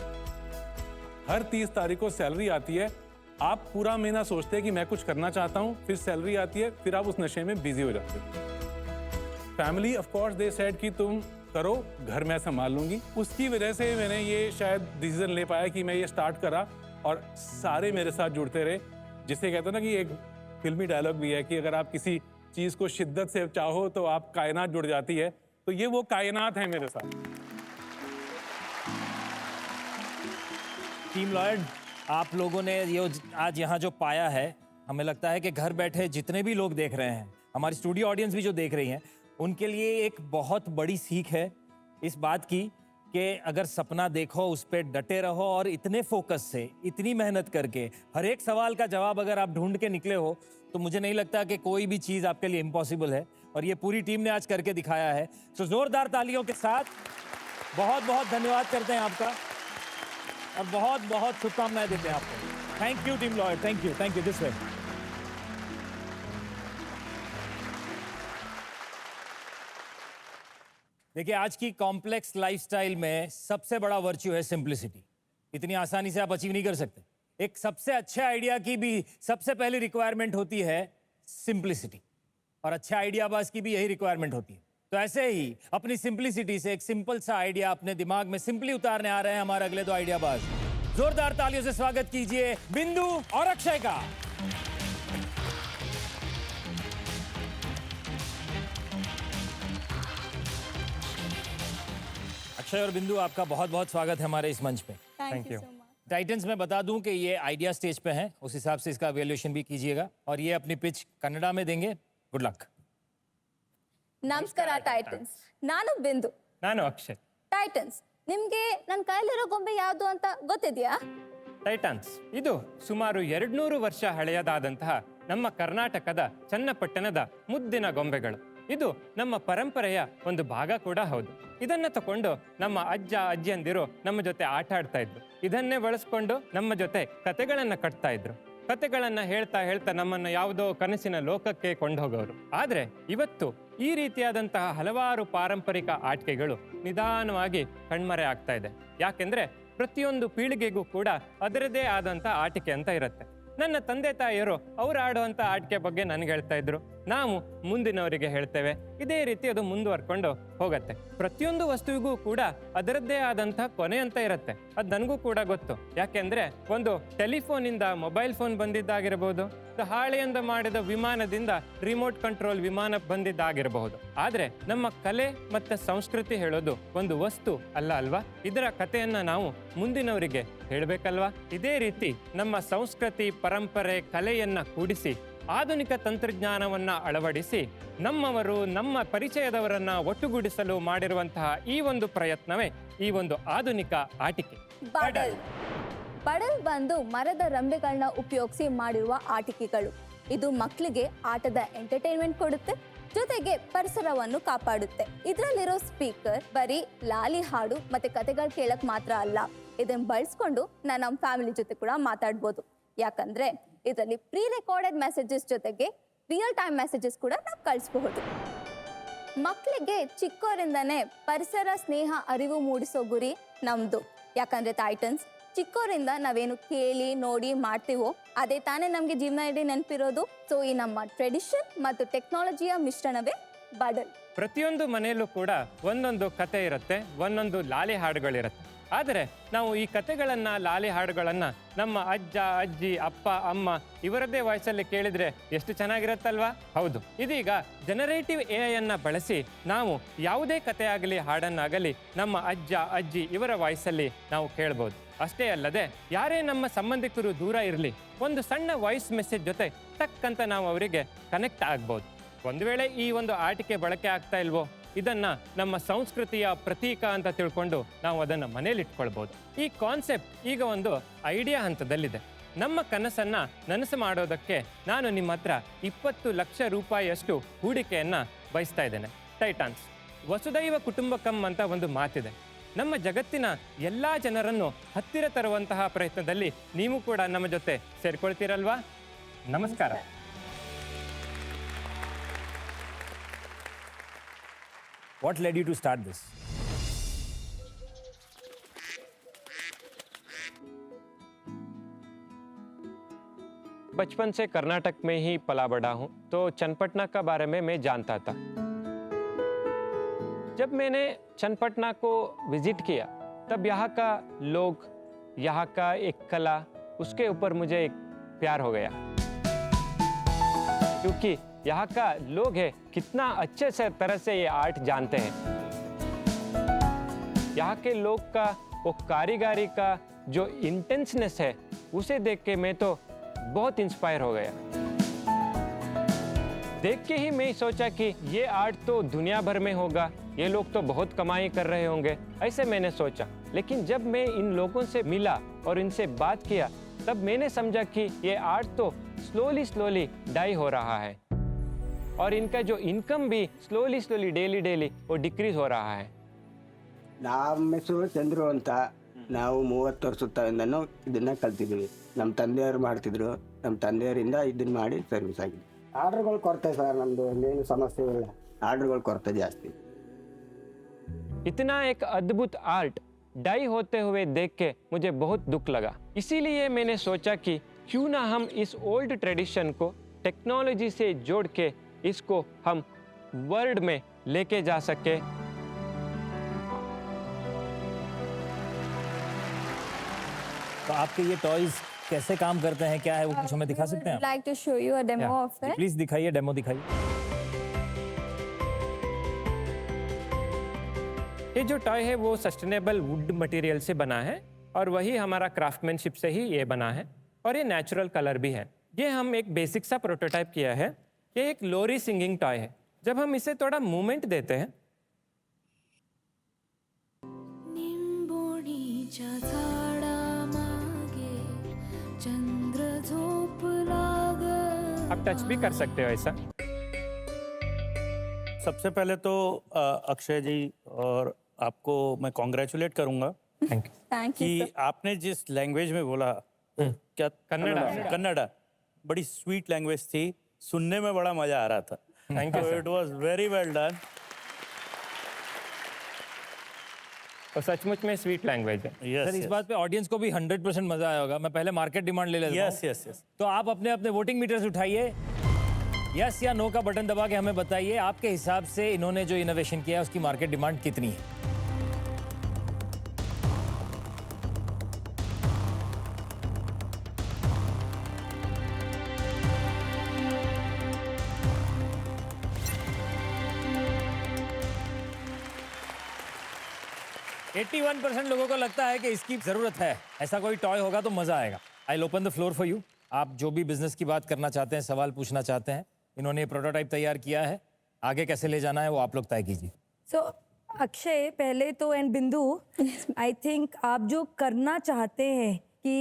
हर 30 तारीख को सैलरी आती है, आप पूरा महीना सोचते हैं कि मैं कुछ करना चाहता हूँ, फिर सैलरी आती है, फिर आप उस नशे में बिजी हो जाते हो। Family of course they said कि तुम करो, घर मैं संभाल लूंगी। उसकी वजह से मैंने ये शायद डिसीजन ले पाया कि मैं ये स्टार्ट करा और सारे मेरे साथ जुड़ते रहे। जिसे कहते हैं ना कि एक फिल्मी डायलॉग भी है कि अगर आप किसी चीज को शिद्दत से चाहो तो आप कायनात जुड़ जाती है, तो ये वो कायनात है मेरे साथ। टीम लॉयड, आप लोगों ने ये आज यहाँ जो पाया है, हमें लगता है कि घर बैठे जितने भी लोग देख रहे हैं, हमारी स्टूडियो ऑडियंस भी जो देख रही हैं, उनके लिए एक बहुत बड़ी सीख है इस बात की कि अगर सपना देखो, उस पर डटे रहो और इतने फोकस से, इतनी मेहनत करके हर एक सवाल का जवाब अगर आप ढूंढ के निकले हो, तो मुझे नहीं लगता कि कोई भी चीज़ आपके लिए इम्पॉसिबल है। और ये पूरी टीम ने आज करके दिखाया है। तो जोरदार तालियों के साथ बहुत बहुत धन्यवाद करते हैं आपका और बहुत बहुत शुभकामनाएं देते हैं आपको। Thank you team Lloyd, thank you this way. देखिए, आज की कॉम्प्लेक्स लाइफस्टाइल में सबसे बड़ा वर्च्यू है सिंप्लिसिटी। इतनी आसानी से आप अचीव नहीं कर सकते। एक सबसे अच्छे आइडिया की भी सबसे पहली रिक्वायरमेंट होती है सिंप्लिसिटी, और अच्छे आइडियाबाज की भी यही रिक्वायरमेंट होती है। तो ऐसे ही अपनी सिंप्लिसिटी से एक सिंपल सा आइडिया अपने दिमाग में सिंपली उतारने आ रहे हैं हमारे अगले दो आइडियाबाज। जोरदार तालियों से स्वागत कीजिए बिंदु और अक्षय का। अक्षय और बिंदु, आपका बहुत बहुत स्वागत है हमारे इस मंच पे। Thank you. टाइटन्स में बता दूं कि ये आइडिया स्टेज पे हैं, उस हिसाब से इसका वैल्यूएशन भी कीजिएगा, और ये अपनी पिच कन्नड़ा में देंगे। Good luck. ನಮಸ್ಕಾರ ಟೈಟನ್ಸ್, ನಾನು ಬಿಂದು. ನಾನು ಅಕ್ಷಯ್. ಟೈಟನ್ಸ್, ನಿಮ್ಗೆ ನನ್ನ ಕೈಲಿರೋ ಗೊಂಬೆ ಯಾವುದು ಅಂತ ಗೊತ್ತಿದೆಯಾ? ಟೈಟನ್ಸ್ ಇದು ಸುಮಾರು 200 ವರ್ಷ ಹಳೆಯದಾದಂತಹ ನಮ್ಮ ಕರ್ನಾಟಕದ ಚನ್ನಪಟ್ಟಣದ ಮುದ್ದಿನ ಗೊಂಬೆಗಳು. ಇದು ನಮ್ಮ ಪರಂಪರೆಯ ಒಂದು ಭಾಗ ಕೂಡ ಹೌದು. ಇದನ್ನ ತಕೊಂಡು ನಮ್ಮ ಅಜ್ಜ ಅಜ್ಜಿಯಂದಿರು ನಮ್ಮ ಜೊತೆ ಆಟ ಆಡ್ತಾ ಇದ್ರು. ಇದನ್ನೇ ಬಳಸ್ಕೊಂಡು ನಮ್ಮ ಜೊತೆ ಕತೆಗಳನ್ನ ಕಟ್ತಾ ಇದ್ರು. ಕತೆಗಳನ್ನ ಹೇಳ್ತಾ ಹೇಳ್ತಾ ನಮ್ಮನ್ನು ಯಾವುದೋ ಕನಸಿನ ಲೋಕಕ್ಕೆ ಕೊಂಡೋಗೋರು. ಆದ್ರೆ ಇವತ್ತು ಈ ರೀತಿಯಾದಂತಹ ಹಲವಾರು ಪಾರಂಪರಿಕ ಆಟಿಕೆಗಳು ನಿಧಾನವಾಗಿ ಕಣ್ಮರೆ ಆಗ್ತಾ ಇದೆ. ಯಾಕೆಂದ್ರೆ ಪ್ರತಿಯೊಂದು ಪೀಳಿಗೆಗೂ ಕೂಡ ಅದರದೇ ಆದಂತ ಆಟಿಕೆ ಅಂತ ಇರುತ್ತೆ. ನನ್ನ ತಂದೆ ತಾಯಿಯರು ಅವ್ರು ಆಡುವಂತ ಆಟಿಕೆ ಬಗ್ಗೆ ನನಗೆ ಹೇಳ್ತಾ ಇದ್ರು, ನಾವು ಮುಂದಿನವರಿಗೆ ಹೇಳ್ತೇವೆ. ಇದೇ ರೀತಿ ಅದು ಮುಂದುವರ್ಕೊಂಡು ಹೋಗತ್ತೆ. ಪ್ರತಿಯೊಂದು ವಸ್ತುವಿಗೂ ಕೂಡ ಅದರದ್ದೇ ಆದಂತಹ ಕೊನೆ ಅಂತ ಇರುತ್ತೆ. ಅದು ನನಗೂ ಕೂಡ ಗೊತ್ತು. ಯಾಕೆಂದ್ರೆ ಒಂದು ಟೆಲಿಫೋನ್ ಇಂದ ಮೊಬೈಲ್ ಫೋನ್ ಬಂದಿದ್ದಾಗಿರಬಹುದು, ಹಾಳೆಯಿಂದ ಮಾಡಿದ ವಿಮಾನದಿಂದ ರಿಮೋಟ್ ಕಂಟ್ರೋಲ್ ವಿಮಾನ ಬಂದಿದ್ದಾಗಿರಬಹುದು. ಆದ್ರೆ ನಮ್ಮ ಕಲೆ ಮತ್ತೆ ಸಂಸ್ಕೃತಿ ಹೇಳೋದು ಒಂದು ವಸ್ತು ಅಲ್ಲ ಅಲ್ವಾ? ಇದರ ಕಥೆಯನ್ನ ನಾವು ಮುಂದಿನವರಿಗೆ ಹೇಳ್ಬೇಕಲ್ವಾ? ಇದೇ ರೀತಿ ನಮ್ಮ ಸಂಸ್ಕೃತಿ, ಪರಂಪರೆ, ಕಲೆಯನ್ನ ಕೂಡಿಸಿ ಆಧುನಿಕ ತಂತ್ರಜ್ಞಾನವನ್ನ ಅಳವಡಿಸಿ ನಮ್ಮವರು, ನಮ್ಮ ಪರಿಚಯದವರನ್ನ ಒಟ್ಟುಗೂಡಿಸಲು ಮಾಡಿರುವಂತಹ ಈ ಒಂದು ಪ್ರಯತ್ನವೇ ಈ ಒಂದು ಆಧುನಿಕ ಆಟಿಕೆ. ಬಡಲ್ ಬಡಲ್ ಬಂದು ಮರದ ರಂಬೆಗಳನ್ನ ಉಪಯೋಗಿಸಿ ಮಾಡಿರುವ ಆಟಿಕೆಗಳು. ಇದು ಮಕ್ಕಳಿಗೆ ಆಟದ ಎಂಟರ್ಟೈನ್ಮೆಂಟ್ ಕೊಡುತ್ತೆ, ಜೊತೆಗೆ ಪರಿಸರವನ್ನು ಕಾಪಾಡುತ್ತೆ. ಇದರಲ್ಲಿರೋ ಸ್ಪೀಕರ್ ಬರೀ ಲಾಲಿ ಹಾಡು ಮತ್ತೆ ಕತೆಗಳು ಕೇಳಕ್ ಮಾತ್ರ ಅಲ್ಲ, ಇದನ್ನ ಬಳಸ್ಕೊಂಡು ನಾನು ನಮ್ಮ ಫ್ಯಾಮಿಲಿ ಜೊತೆ ಕೂಡ ಮಾತಾಡ್ಬೋದು. ಯಾಕಂದ್ರೆ ಇದರಲ್ಲಿ ಪ್ರೀ ರೆಕಾರ್ಡೆಡ್ ಮೆಸೇಜಸ್ ಜೊತೆಗೆ ರಿಯಲ್ ಟೈಮ್ ಮೆಸೇಜಸ್ ಕೂಡ ನಾವು ಕಳಿಸಬಹುದು. ಮಕ್ಕಳಿಗೆ ಚಿಕ್ಕವರಿಂದನೇ ಪರಿಸರ ಸ್ನೇಹ ಅರಿವು ಮೂಡಿಸೋ ಗುರಿ ನಮ್ದು. ಯಾಕಂದ್ರೆ ಟೈಟನ್ಸ್, ಚಿಕ್ಕವರಿಂದ ನಾವೇನು ಕೇಳಿ ನೋಡಿ ಮಾಡ್ತೀವೋ ಅದೇ ತಾನೇ ನಮ್ಗೆ ಜೀವನ ಇಡೀ ನೆನಪಿರೋದು. ಸೊ ಈ ನಮ್ಮ ಟ್ರೆಡಿಷನ್ ಮತ್ತು ಟೆಕ್ನಾಲಜಿಯ ಮಿಶ್ರಣವೇ ಬಡಲ್. ಪ್ರತಿಯೊಂದು ಮನೆಯಲ್ಲೂ ಕೂಡ ಒಂದೊಂದು ಕತೆ ಇರುತ್ತೆ, ಒಂದೊಂದು ಲಾಲಿ ಹಾಡುಗಳಿರುತ್ತೆ. ಆದರೆ ನಾವು ಈ ಕತೆಗಳನ್ನ, ಲಾಲಿ ಹಾಡುಗಳನ್ನ ನಮ್ಮ ಅಜ್ಜ ಅಜ್ಜಿ, ಅಪ್ಪ ಅಮ್ಮ ಇವರದ್ದೇ ವಾಯ್ಸಲ್ಲಿ ಕೇಳಿದ್ರೆ ಎಷ್ಟು ಚೆನ್ನಾಗಿರುತ್ತಲ್ವಾ? ಹೌದು. ಇದೀಗ ಜನರೇಟಿವ್ AI ಅನ್ನ ಬಳಸಿ ನಾವು ಯಾವುದೇ ಕತೆ ಆಗಲಿ ಹಾಡನ್ನಾಗಲಿ ನಮ್ಮ ಅಜ್ಜ ಅಜ್ಜಿ ಇವರ ವಾಯ್ಸಲ್ಲಿ ನಾವು ಕೇಳ್ಬೋದು. ಅಷ್ಟೇ ಅಲ್ಲದೆ ಯಾರೇ ನಮ್ಮ ಸಂಬಂಧಿಕರು ದೂರ ಇರಲಿ, ಒಂದು ಸಣ್ಣ ವಾಯ್ಸ್ ಮೆಸೇಜ್ ಜೊತೆ ಟಕ್ಕಂತ ನಾವು ಅವರಿಗೆ ಕನೆಕ್ಟ್ ಆಗ್ಬೋದು. ಒಂದು ವೇಳೆ ಈ ಒಂದು ಆಟಿಕೆ ಬಳಕೆ ಆಗ್ತಾ ಇಲ್ವೋ, ಇದನ್ನ ನಮ್ಮ ಸಂಸ್ಕೃತಿಯ ಪ್ರತೀಕ ಅಂತ ತಿಳ್ಕೊಂಡು ನಾವು ಅದನ್ನ ಮನೇಲಿ ಇಟ್ಕೊಳ್ಬಹುದು. ಈ ಕಾನ್ಸೆಪ್ಟ್ ಈಗ ಒಂದು ಐಡಿಯಾ ಹಂತದಲ್ಲಿದೆ. ನಮ್ಮ ಕನಸನ್ನ ನನಸು ಮಾಡೋದಕ್ಕೆ ನಾನು ನಿಮ್ಮ ಹತ್ರ 20 ಲಕ್ಷ ರೂಪಾಯಿಯಷ್ಟು ಹೂಡಿಕೆಯನ್ನು ಬಯಸ್ತಾ ಇದ್ದೇನೆ. ಟೈಟಾನ್ಸ್ ವಸುದೈವ ಕುಟುಂಬಕಂ ಅಂತ ಒಂದು ಮಾತಿದೆ. ನಮ್ಮ ಜಗತ್ತಿನ ಎಲ್ಲ ಜನರನ್ನು ಹತ್ತಿರ ತರುವಂತಹ ಪ್ರಯತ್ನದಲ್ಲಿ ನೀವು ಕೂಡ ನಮ್ಮ ಜೊತೆ ಸೇರ್ಕೊಳ್ತೀರಲ್ವಾ? ನಮಸ್ಕಾರ. What led you to start this? बचपन से कर्नाटक में ही पला बड़ा हूँ, तो चन्नपटना का बारे में मैं जानता था. जब मैंने चन्नपटना को विजिट किया तब यहाँ का लोग, यहाँ का एक कला, उसके ऊपर मुझे एक प्यार हो गया. क्योंकि यहाँ का लोग है कितना अच्छे से तरह से ये आर्ट जानते हैं. यहाँ के लोग का वो कारीगरी का जो इंटेंसनेस है उसे देख के मैं तो बहुत इंस्पायर हो गया. देख के ही मैं सोचा कि ये आर्ट तो दुनिया भर में होगा, ये लोग तो बहुत कमाई कर रहे होंगे, ऐसे मैंने सोचा. लेकिन जब मैं इन लोगों से मिला और इनसे बात किया तब मैंने समझा कि ये आर्ट तो स्लोली डाई हो रहा है और इनका जो इनकम भी स्लोली डेली वो डिक्रीज हो रहा है. ನಮ್ಮ ಹೆಸರು ಚಂದ್ರು ಅಂತ. ನಾವು 30 ವರ್ಷದಿಂದನೂ ಇದನ್ನ ಕಲ್ತಿದ್ದೀವಿ. ನಮ್ಮ ತಂದೆಯವರು ಮಾಡ್ತಿದ್ರು, ನಮ್ಮ ತಂದೆಯವರಿಂದ ಇದನ್ನ ಮಾಡಿ ಸರ್ವಿಸ್ ಆಗಿದೆ. ಆರ್ಡರ್ಗಳು ಕೊರತೆ ಸರ್, ನಮ್ಮದು ಏನು ಸಮಸ್ಯೆ ಇಲ್ಲ, ಆರ್ಡರ್ಗಳು ಕೊರತೆ ಜಾಸ್ತಿ. इतना एक अद्भुत आर्ट डाई होते हुए देख के मुझे बहुत दुख लगा. इसीलिए मैंने सोचा कि क्यों ना हम इस ओल्ड ट्रेडिशन को टेक्नोलॉजी से जोड़ के इसको हम वर्ल्ड में लेके जा सके. तो आपके ये टॉयज कैसे काम करते हैं, क्या है वो कुछ हमें दिखा सकते हैं आप? Like to show you a demo of that. Please दिखाइए, डेमो दिखाइए. ये जो टॉय है वो सस्टेनेबल वुड मटेरियल से बना है और वही हमारा क्राफ्टमैनशिप से ही ये बना है और ये नेचुरल कलर भी है. ये हम एक बेसिक सा प्रोटोटाइप किया है. ये एक लोरी सिंगिंग टॉय है. जब हम इसे थोड़ा मूवमेंट देते हैं आप टच भी कर सकते हो ऐसा. सबसे पहले तो अक्षय जी और आपको मैं कॉन्ग्रेचुलेट करूंगा कि आपने जिस लैंग्वेज में बोला, क्या कन्नड़ा बड़ी स्वीट लैंग्वेज थी, सुनने में बड़ा मजा आ रहा था. Thank you. It was very well done. और सचमुच में स्वीट लैंग्वेज है. सर इस बात पे ऑडियंस को भी 100% मजा आया होगा. मैं पहले मार्केट डिमांड ले लेता हूं. यस. तो आप अपने अपने वोटिंग मीटर्स उठाइए, यस या नो का बटन दबा के हमें बताइए आपके हिसाब से इन्होंने जो इनोवेशन किया है उसकी मार्केट डिमांड कितनी है. %81 लोगों को लगता है कि इसकी जरूरत है. ऐसा कोई टॉय होगा तो मजा आएगा. I open the floor for you. आप जो भी बिजनेस की बात करना चाहते हैं, सवाल पूछना चाहते हैं, इन्होंने प्रोटोटाइप तैयार किया है, आगे कैसे ले जाना है वो आप लोग तय कीजिए. सो अक्षय पहले तो एंड बिंदु, आई थिंक आप जो करना चाहते हैं कि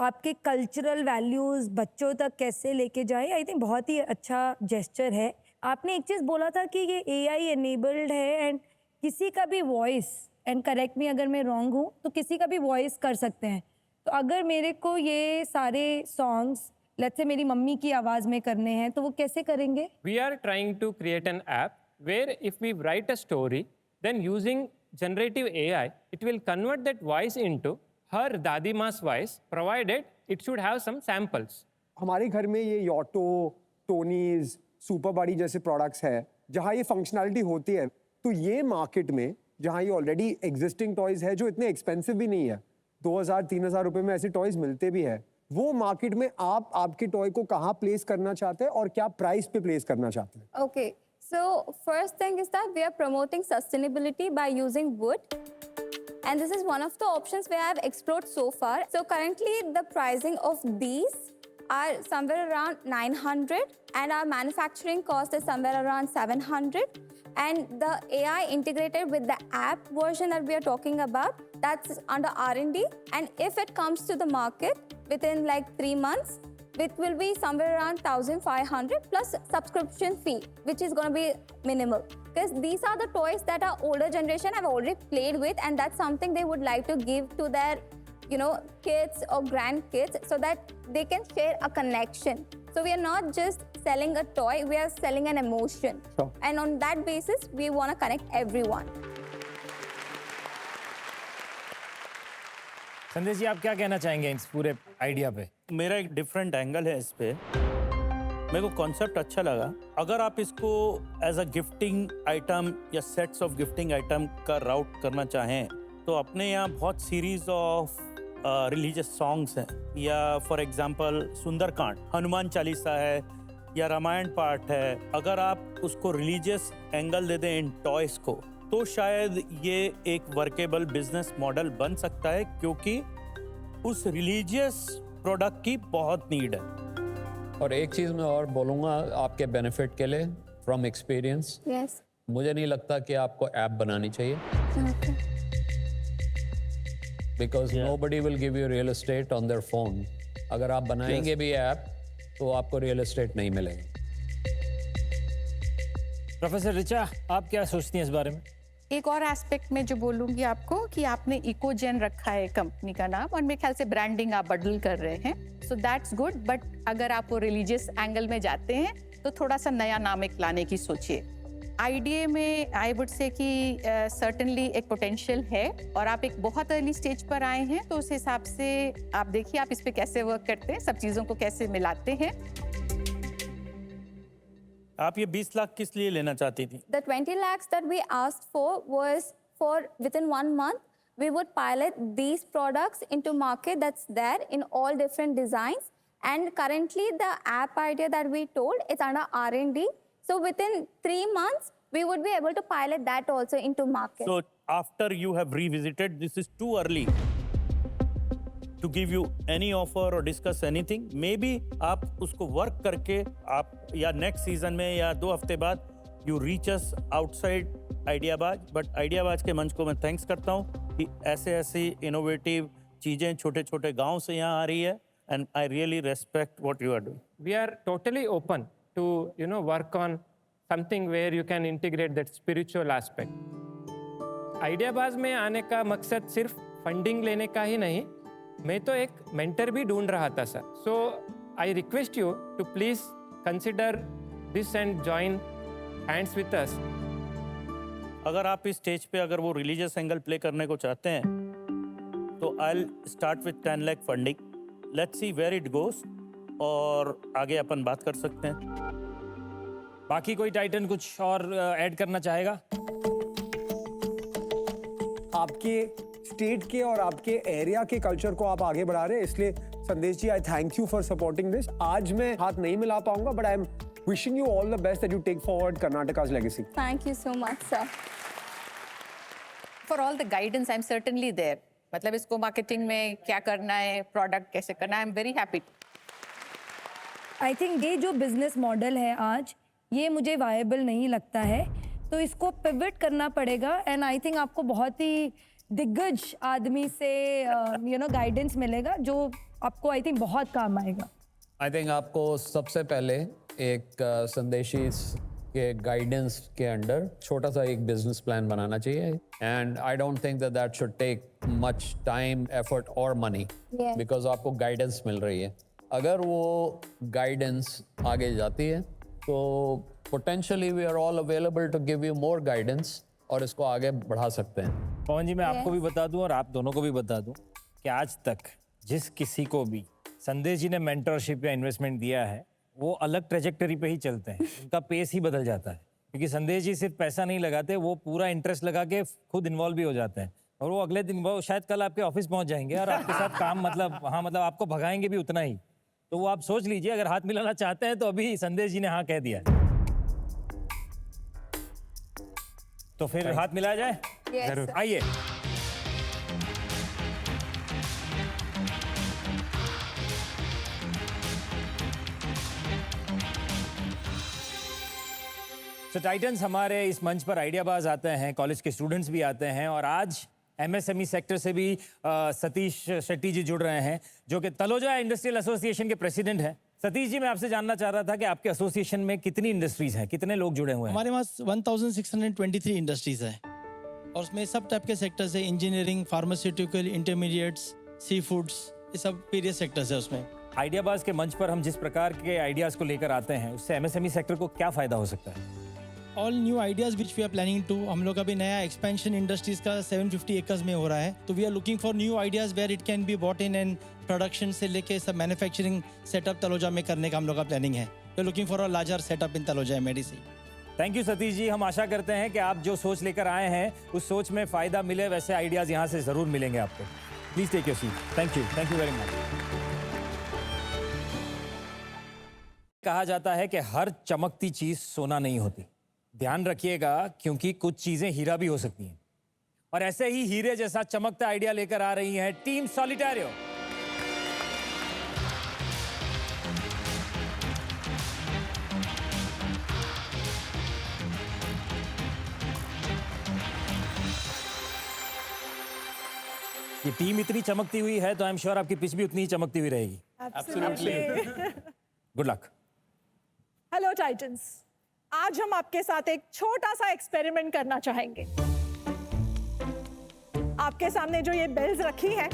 आपके कल्चरल वैल्यूज बच्चों तक कैसे लेके जाए, आई थिंक बहुत ही अच्छा जेस्चर है. आपने एक चीज़ बोला था कि ये AI एनेबल्ड है एंड किसी का भी वॉइस, एंड करेक्ट मी अगर मैं रॉन्ग हूँ, तो किसी का भी वॉइस कर सकते हैं. तो अगर मेरे को ये सारे सॉन्ग्स लेट्स से मेरी मम्मी की आवाज़ में करने हैं तो वो कैसे करेंगे? We are trying to create an app where if we write a story, then using generative AI, it will convert that voice into her Dadi Ma's voice, provided it should have some samples. हमारे घर में ये योटो, टोनीज, super body जैसे products है, जहाँ ये functionality होती है. तो ये मार्केट में जहाँ ये ऑलरेडी एग्जिस्टिंग टॉयज है जो इतने एक्सपेंसिव भी नहीं है, 2000-3000 रुपए में ऐसे टॉयज मिलते भी है, वो मार्केट में आप आपके टॉय को कहाँ प्लेस करना चाहते हैं और क्या प्राइस पे प्लेस करना चाहते हैं? Okay, so first thing is that we are promoting sustainability by using wood, and this is one of the options we have explored so far. So currently the pricing of these are somewhere around 900 and our manufacturing cost is somewhere around 700. And the AI integrated with the app version that we are talking about, that's under R&D. And if it comes to the market within like 3 months, it will be somewhere around 1,500 plus subscription fee, which is going to be minimal. Because these are the toys that our older generation have already played with, and that's something they would like to give to their, kids or grandkids so that they can share a connection. So we are not just selling a toy, we are selling an emotion. Sure. And on that basis, we want to connect everyone. संदेश जी, आप क्या कहना चाहेंगे इस पूरे idea पे? मेरा एक डिफरेंट एंगल है इस पे। मेरे को कॉन्सेप्ट अच्छा लगा। अगर आप इसको एज अ गिफ्टिंग आइटम या सेट्स ऑफ गिफ्टिंग आइटम का राउट करना चाहें तो अपने यहाँ बहुत सीरीज ऑफ रिलीजियस सॉन्ग्स हैं, या फॉर एग्जांपल सुंदरकांड, हनुमान चालीसा है या रामायण पाठ है। अगर आप उसको रिलीजियस एंगल दे दें इन टॉयज को तो शायद ये एक वर्केबल बिजनेस मॉडल बन सकता है, क्योंकि उस रिलीजियस प्रोडक्ट की बहुत नीड है। और एक चीज़ मैं और बोलूँगा आपके बेनिफिट के लिए फ्रॉम एक्सपीरियंस, Yes. मुझे नहीं लगता कि आपको ऐप बनानी चाहिए, because nobody will give you real estate on their phone. अगर आप बनाएंगे भी ऐप तो आपको रियल एस्टेट नहीं मिलेगा। प्रोफेसर रिचा, आप क्या सोचती हैं इस बारे में? एक और एस्पेक्ट में जो बोलूंगी आपको कि आपने इकोजेन रखा है कंपनी का नाम, और मेरे ख्याल से ब्रांडिंग आप बदल कर रहे हैं, सो दैट्स गुड। बट अगर आप वो रिलीजियस एंगल में जाते हैं तो थोड़ा सा नया नाम एक लाने की सोचिए। आईडीए में आई वुड से कि सर्टेनली एक पोटेंशियल है, और आप एक बहुत अर्ली स्टेज पर आए हैं, तो उस हिसाब से आप देखिए आप इस पे कैसे वर्क करते हैं, सब चीज़ों को कैसे मिलाते हैं। आप ये 20 लाख किस लिए लेना चाहती थी? The 20 lakhs that we asked for was for within 1 month, we would pilot these products into market that's there in all different designs. And currently the app idea that we told, it's under R&D. So within 3 months, we would be able to pilot that also into market. So after you have revisited, this is too early to give you any offer or discuss anything. Maybe आप उसको work करके आप या next season में या 2 हफ्ते बाद you reach us outside Ideabaaz. But Ideabaaz के मंच को मैं थैंक्स करता हूँ कि ऐसे इनोवेटिव चीज़ें छोटे छोटे गांव से यहाँ आ रही है, and I really respect what you are doing. We are totally open to work on something where you can integrate that spiritual aspect. आइडियाबाज में आने का मकसद सिर्फ फंडिंग लेने का ही नहीं, मैं तो एक मेंटर भी ढूंढ रहा था sir. So I request you to please consider this and join hands with us. अगर आप इस स्टेज पे अगर वो रिलीजियस एंगल प्ले करने को चाहते हैं तो I start with 10 lakh funding, let's see where it goes, और आगे अपन बात कर सकते हैं। बाकी कोई टाइटन कुछ और ऐड करना चाहेगा? आपके स्टेट के और आपके एरिया के कल्चर को आप आगे बढ़ा रहे हैं, इसलिए Sandesh ji I thank you for supporting this. आज मैं हाथ नहीं मिला पाऊंगा, but I am wishing you all the best that you take forward Karnataka's legacy. Thank you so much, sir. For all the guidance, I'm certainly there. मतलब इसको marketing में क्या करना है, प्रोडक्ट कैसे करना है, I am very happy. I think ये जो बिजनेस मॉडल है आज, ये मुझे वायबल नहीं लगता है, तो इसको पिवट करना पड़ेगा। एंड आई थिंक आपको बहुत ही दिग्गज आदमी से गाइडेंस मिलेगा जो आपको आई थिंक बहुत काम आएगा। आई थिंक आपको सबसे पहले एक संदेशी के गाइडेंस के अंडर छोटा सा एक बिजनेस प्लान बनाना चाहिए, and I don't think that should take much time, effort और मनी, बिकॉज आपको गाइडेंस मिल रही है। अगर वो गाइडेंस आगे जाती है तो potentially we are all available to give you more guidance और इसको आगे बढ़ा सकते हैं। पवन जी, मैं आपको भी बता दूं और आप दोनों को भी बता दूं कि आज तक जिस किसी को भी संदेश जी ने मेंटरशिप या इन्वेस्टमेंट दिया है, वो अलग ट्रेजेक्टरी पे ही चलते हैं, उनका पेस ही बदल जाता है। क्योंकि संदेश जी सिर्फ पैसा नहीं लगाते, वो पूरा इंटरेस्ट लगा के खुद इन्वॉल्व भी हो जाते हैं, और वो अगले दिन वो शायद कल आपके ऑफिस पहुंच जाएंगे और आपके साथ काम मतलब आपको भगाएंगे भी उतना ही। तो वो आप सोच लीजिए, अगर हाथ मिलाना चाहते हैं तो अभी संदेश जी ने हाँ कह दिया, तो फिर हाथ मिलाया जाए। जरूर, आइए। So टाइटन्स हमारे इस मंच पर आइडियाबाज आते हैं, कॉलेज के स्टूडेंट्स भी आते हैं और आज एमएसएमई सेक्टर से भी सतीश शेट्टी जी जुड़ रहे हैं जो कि तलोजा इंडस्ट्रियल एसोसिएशन के प्रेसिडेंट हैं। सतीश जी, मैं आपसे जानना चाह रहा था कि आपके एसोसिएशन में कितनी इंडस्ट्रीज हैं, कितने लोग जुड़े हुए हैं? हमारे पास 1623 इंडस्ट्रीज है और उसमें सब टाइप के सेक्टर्स है, engineering, pharmaceutical, intermediates, sea foods, ये सब वेरियस सेक्टर्स है उसमें। आइडियाबाज के मंच पर हम जिस प्रकार के आइडियाज को लेकर आते हैं उससे एमएसएमई सेक्टर को क्या फायदा हो सकता है? All new ideas which we are planning to, हम लोग अभी नया एक्सपेंशन इंडस्ट्रीज का 750 एकर्स में हो रहा है, तो we are looking for new ideas where it can be bought in and production से लेके सब मैन्युफैक्चरिंग सेटअप तलोजा में करने का हम लोग का प्लानिंग है। We are looking for a larger setup in Taloja MIDC. Thank you Satish ji, हम आशा करते हैं कि आप जो सोच लेकर आए हैं उस सोच में फ़ायदा मिले, वैसे आइडियाज़ यहाँ से ज़रूर मिलेंगे आपको। Please take your seat. Thank you very much. कहा जाता है कि हर चमकती चीज़ सोना नहीं होती, ध्यान रखिएगा क्योंकि कुछ चीज़ें हीरा भी हो सकती हैं। और ऐसे ही हीरे जैसा चमकता आइडिया लेकर आ रही है टीम सॉलिटारियो। ये टीम इतनी चमकती हुई है तो आई एम श्योर आपकी पिच भी उतनी ही चमकती हुई रहेगी। Good luck. हेलो टाइटन्स, आज हम आपके साथ एक छोटा सा एक्सपेरिमेंट करना चाहेंगे। आपके सामने जो ये बेल्स रखी हैं,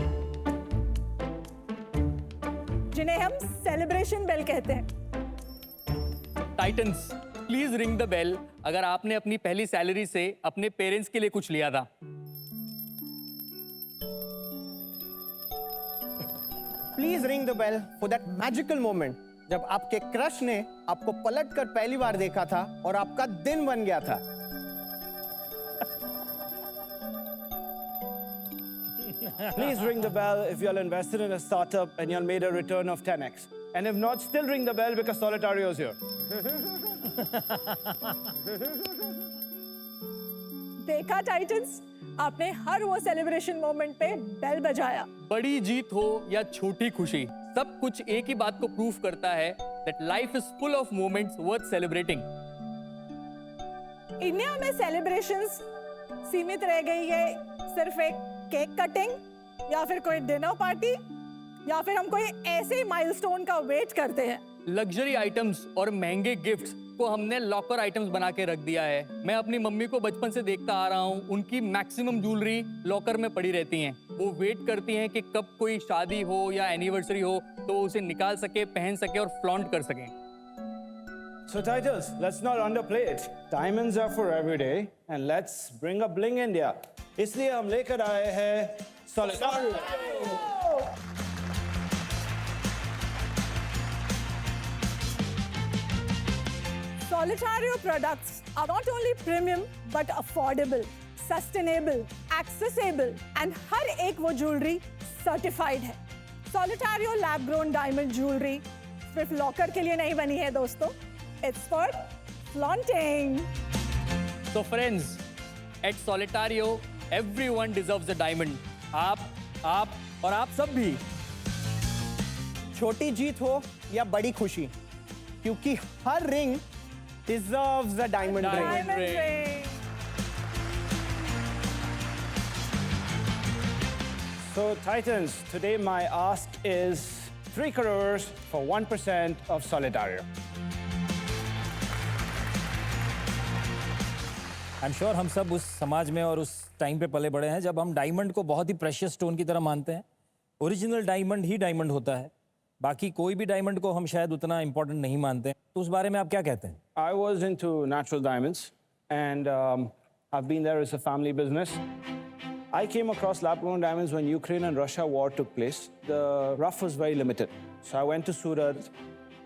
जिन्हें हम सेलिब्रेशन बेल कहते हैं। Titans, please ring the bell अगर आपने अपनी पहली सैलरी से अपने पेरेंट्स के लिए कुछ लिया था। Please ring the bell for that magical moment जब आपके क्रश ने आपको पलटकर पहली बार देखा था और आपका दिन बन गया था। Please ring the bell if you're invested in a startup and you're made a return of 10x. And if not, still ring the bell because Solitario is here. देखा टाइटन्स, आपने हर वो सेलिब्रेशन मोमेंट पे bell बजाया। बड़ी जीत हो या छोटी खुशी, सब कुछ एक ही बात को प्रूफ करता है that life is full of moments worth celebrating. India में सेलिब्रेशंस सीमित रह गई है सिर्फ एक केक कटिंग या फिर कोई डिनर पार्टी या फिर हम कोई ऐसे माइलस्टोन का वेट करते हैं। लग्जरी आइटम्स और महंगे गिफ्ट्स को हमने लॉकर आइटम्स बना के रख दिया है। मैं अपनी मम्मी को बचपन से देखता आ रहा हूँ, उनकी मैक्सिमम ज्वेलरी लॉकर में पड़ी रहती हैं। वो वेट करती हैं कि कब कोई शादी हो या एनिवर्सरी हो तो वो उसे निकाल सके, पहन सके और फ्लॉन्ट कर सकें। So titles, let's not underplay it. Diamonds are for every day and let's bring a bling India. इसलिए हम लेकर आए हैं Solitario. Solitario products are not only premium but affordable, sustainable, accessible and हर एक वो ज्वेलरी सर्टिफाइड है। Solitario lab grown diamond jewelry सिर्फ locker के लिए नहीं बनी है दोस्तों, it's for flaunting. So friends, at Solitario, everyone deserves a diamond. आप और आप सब भी। छोटी जीत हो या बड़ी खुशी, क्योंकि हर ring deserves a diamond ring. Diamond ring. So Titans, today my ask is 3 crores for 1% of Solitario. I am sure हम सब उस समाज में और उस टाइम पे पले बड़े हैं जब हम डायमंड को बहुत ही प्रेशियस स्टोन की तरह मानते हैं। ओरिजिनल डायमंड ही डायमंड होता है, बाकी कोई भी डायमंड को हम शायद उतना इंपॉर्टेंट नहीं मानते। तो उस बारे में आप क्या कहते हैं? I was into natural diamonds and I've been there as a family business. I came across lab-grown diamonds when Ukraine and Russia war took place. The rough was very limited. So I went to Surat,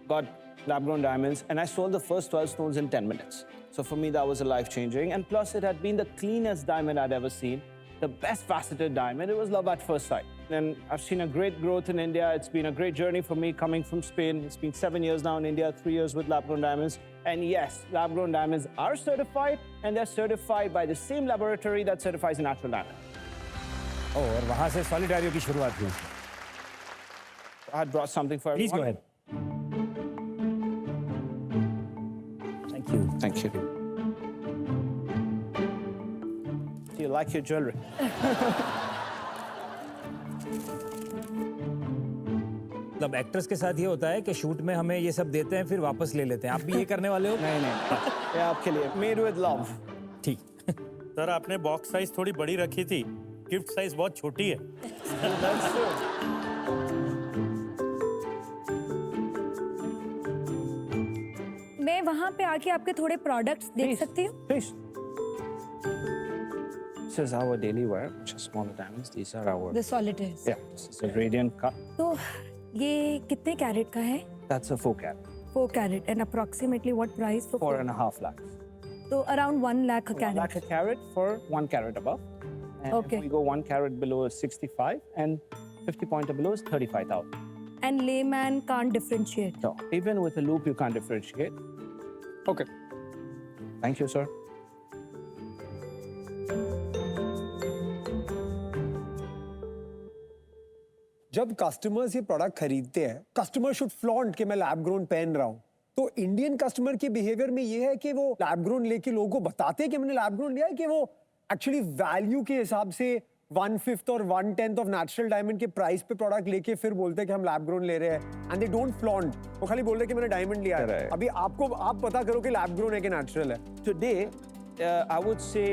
got lab-grown diamonds, and I sold the first 12 stones in 10 minutes. So for me, that was a life-changing. And plus, it had been the cleanest diamond I'd ever seen, the best faceted diamond. It was love at first sight. And I've seen a great growth in India. It's been a great journey for me coming from Spain. It's been 7 years now in India, 3 years with lab-grown diamonds. And yes, lab-grown diamonds are certified, and they're certified by the same laboratory that certifies a natural diamond. Oh, और वहाँ से Solitario की शुरुआत हुई। I had brought something for everyone. Please go ahead. Thank you. Thank you. you like your jewelry. मतलब actors के साथ ये होता है कि शूट में हमें ये सब देते हैं फिर वापस ले लेते हैं। आप भी ये करने वाले हो? नहीं, ये आपके लिए made with love. ठीक। सर आपने बॉक्स साइज थोड़ी बड़ी रखी थी, गिफ्ट साइज बहुत छोटी है। That's true. मैं वहाँ पे आके आपके थोड़े प्रोडक्ट्स देख सकती हूँ? Please. This is our daily wear, which is smaller diamonds. These are our. The solitaires. Yeah, this is a radiant cut. तो ये कितने कैरेट का है? That's a 4 carat. 4 carat and approximately what price for 4.5 lakhs. So around 1 lakh a 1 carat. lakh a carat for 1 carat above. And Okay. if we go 1 carat below is 65 and 50 pointer below is 35,000. And layman can't differentiate. So even with a loop you can't differentiate. Okay. Thank you, sir. जब customers ये product खरीदते हैं, customer should flaunt कि मैं lab grown पहन रहा हूँ। तो इंडियन कस्टमर के बिहेवियर में ये है कि वो लैब ग्रोन लेके लोगों को बताते हैं कि मैंने लैब ग्रोन लिया है, कि वो एक्चुअली वैल्यू के हिसाब से 1/5 और 1/10 ऑफ नेचुरल डायमंड के प्राइस पे प्रोडक्ट लेके फिर बोलते हैं कि हम लैब ग्रोन ले रहे हैं, एंड दे डोंट फ्लॉन्ट। वो खाली बोलते हैं कि मैंने डायमंड लिया है। अभी आप पता करो कि लैब ग्रोन है कि नेचुरल है। Today, I would say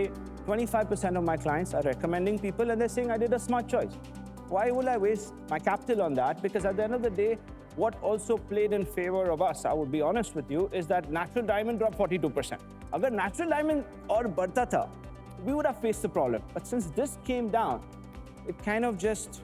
25% of my clients are recommending people and they're saying I did a smart choice. Why will I waste my capital on that? Because at the end of the day, what also played in favor of us, I would be honest with you, is that natural diamond dropped 42%. Agar natural diamond और बढ़ता था, we would have faced the problem. But since this came down, it kind of just,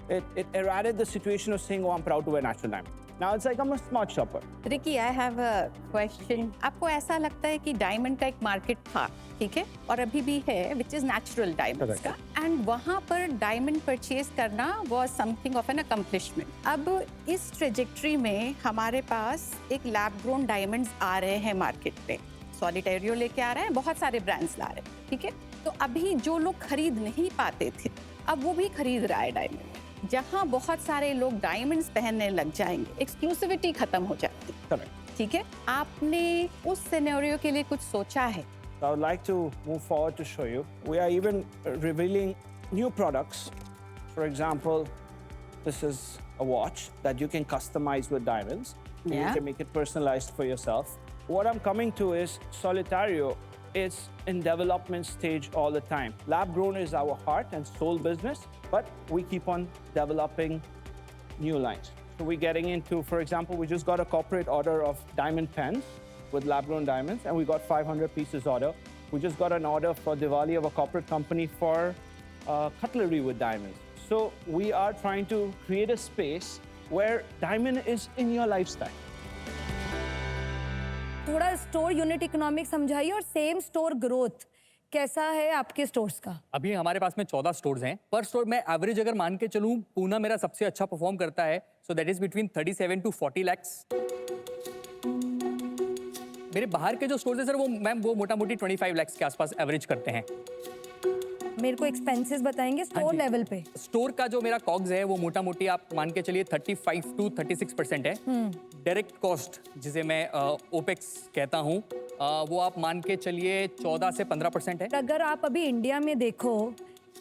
it errated the situation of saying, oh, I'm proud to wear natural diamond. Now it's like I'm a smart shopper. Ricky, I have a question. आपको ऐसा लगता है कि diamond का एक market था, ठीक है, और अभी भी है, which is natural diamonds का, एंड वहाँ पर डायमंड परचेज करना was something of an accomplishment. अब इस ट्रेजेक्ट्री में हमारे पास एक लैब ग्रोन डायमंड्स आ रहे हैं मार्केट पे, सॉलिटेरियो लेके आ रहे हैं, बहुत सारे ब्रांड्स ला रहे हैं, ठीक है। तो अभी जो लोग खरीद नहीं पाते थे, अब वो भी खरीद रहा है डायमंड। जहाँ बहुत सारे लोग डायमंड्स पहनने लग जाएंगे, एक्सक्लूसिविटी खत्म हो जाती है, ठीक है। आपने उस सिनेरियो के लिए कुछ सोचा है? I would like to move forward to show you. We are even revealing new products. For example, this is a watch that you can customize with diamonds. Yeah. You can make it personalized for yourself. What I'm coming to is Solitario is in development stage all the time. Lab grown is our heart and soul business, but we keep on developing new lines. So we're getting into, for example, we just got a corporate order of diamond pens with lab grown diamonds, and we got 500 pieces order. We just got an order for Diwali of a corporate company for cutlery with diamonds. So we are trying to create a space where diamond is in your lifestyle. थोड़ा store unit economics समझाइए और same store growth कैसा है आपके stores का? अभी हमारे पास में 14 स्टोर्स हैं। पर स्टोर में एवरेज अगर मान के चलूं, पूना मेरा सबसे अच्छा परफॉर्म करता है, so that is between 37 to 40 lakhs। मेरे बाहर के जो स्टोर्स हैं सर, वो मैम वो मोटा मोटी 25 lakhs के आसपास एवरेज करते हैं। मेरे को एक्सपेंसेस बताएंगे स्टोर लेवल पे? स्टोर का जो मेरा कॉग्स है वो मोटा मोटी आप मान के चलिए 35 to 36% है। डायरेक्ट कॉस्ट जिसे मैं ओपेक्स कहता हूँ, वो आप मान के चलिए 14 से 15% है। अगर आप अभी इंडिया में देखो,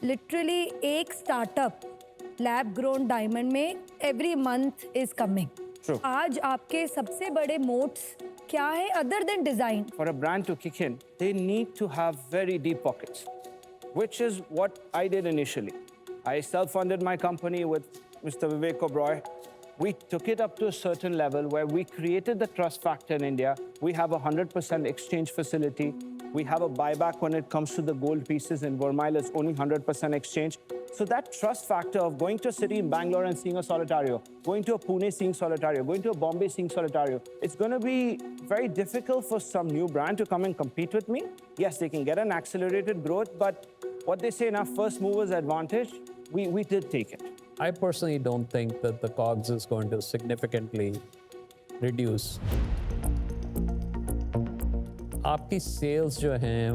लिटरली एक स्टार्टअप लैब ग्रोन डायमंड में एवरी मंथ इज कमिंग। आज आपके सबसे बड़े मोट्स क्या है other than design? For a brand to kick in, they need to have very deep pockets, which is what I did initially. I self-funded my company with Mr. Vivek Oberoi. We took it up to a certain level where we created the trust factor in India. We have a 100% exchange facility. We have a buyback when it comes to the gold pieces. In Vermeil, it's only 100% exchange. So that trust factor of going to a city in Bangalore and seeing a Solitario, going to a Pune seeing Solitario, going to a Bombay seeing Solitario, it's going to be very difficult for some new brand to come and compete with me. Yes, they can get an accelerated growth, but what they say in our first movers advantage, we did take it. I personally don't think that the COGS is going to significantly reduce. आपकी sales जो हैं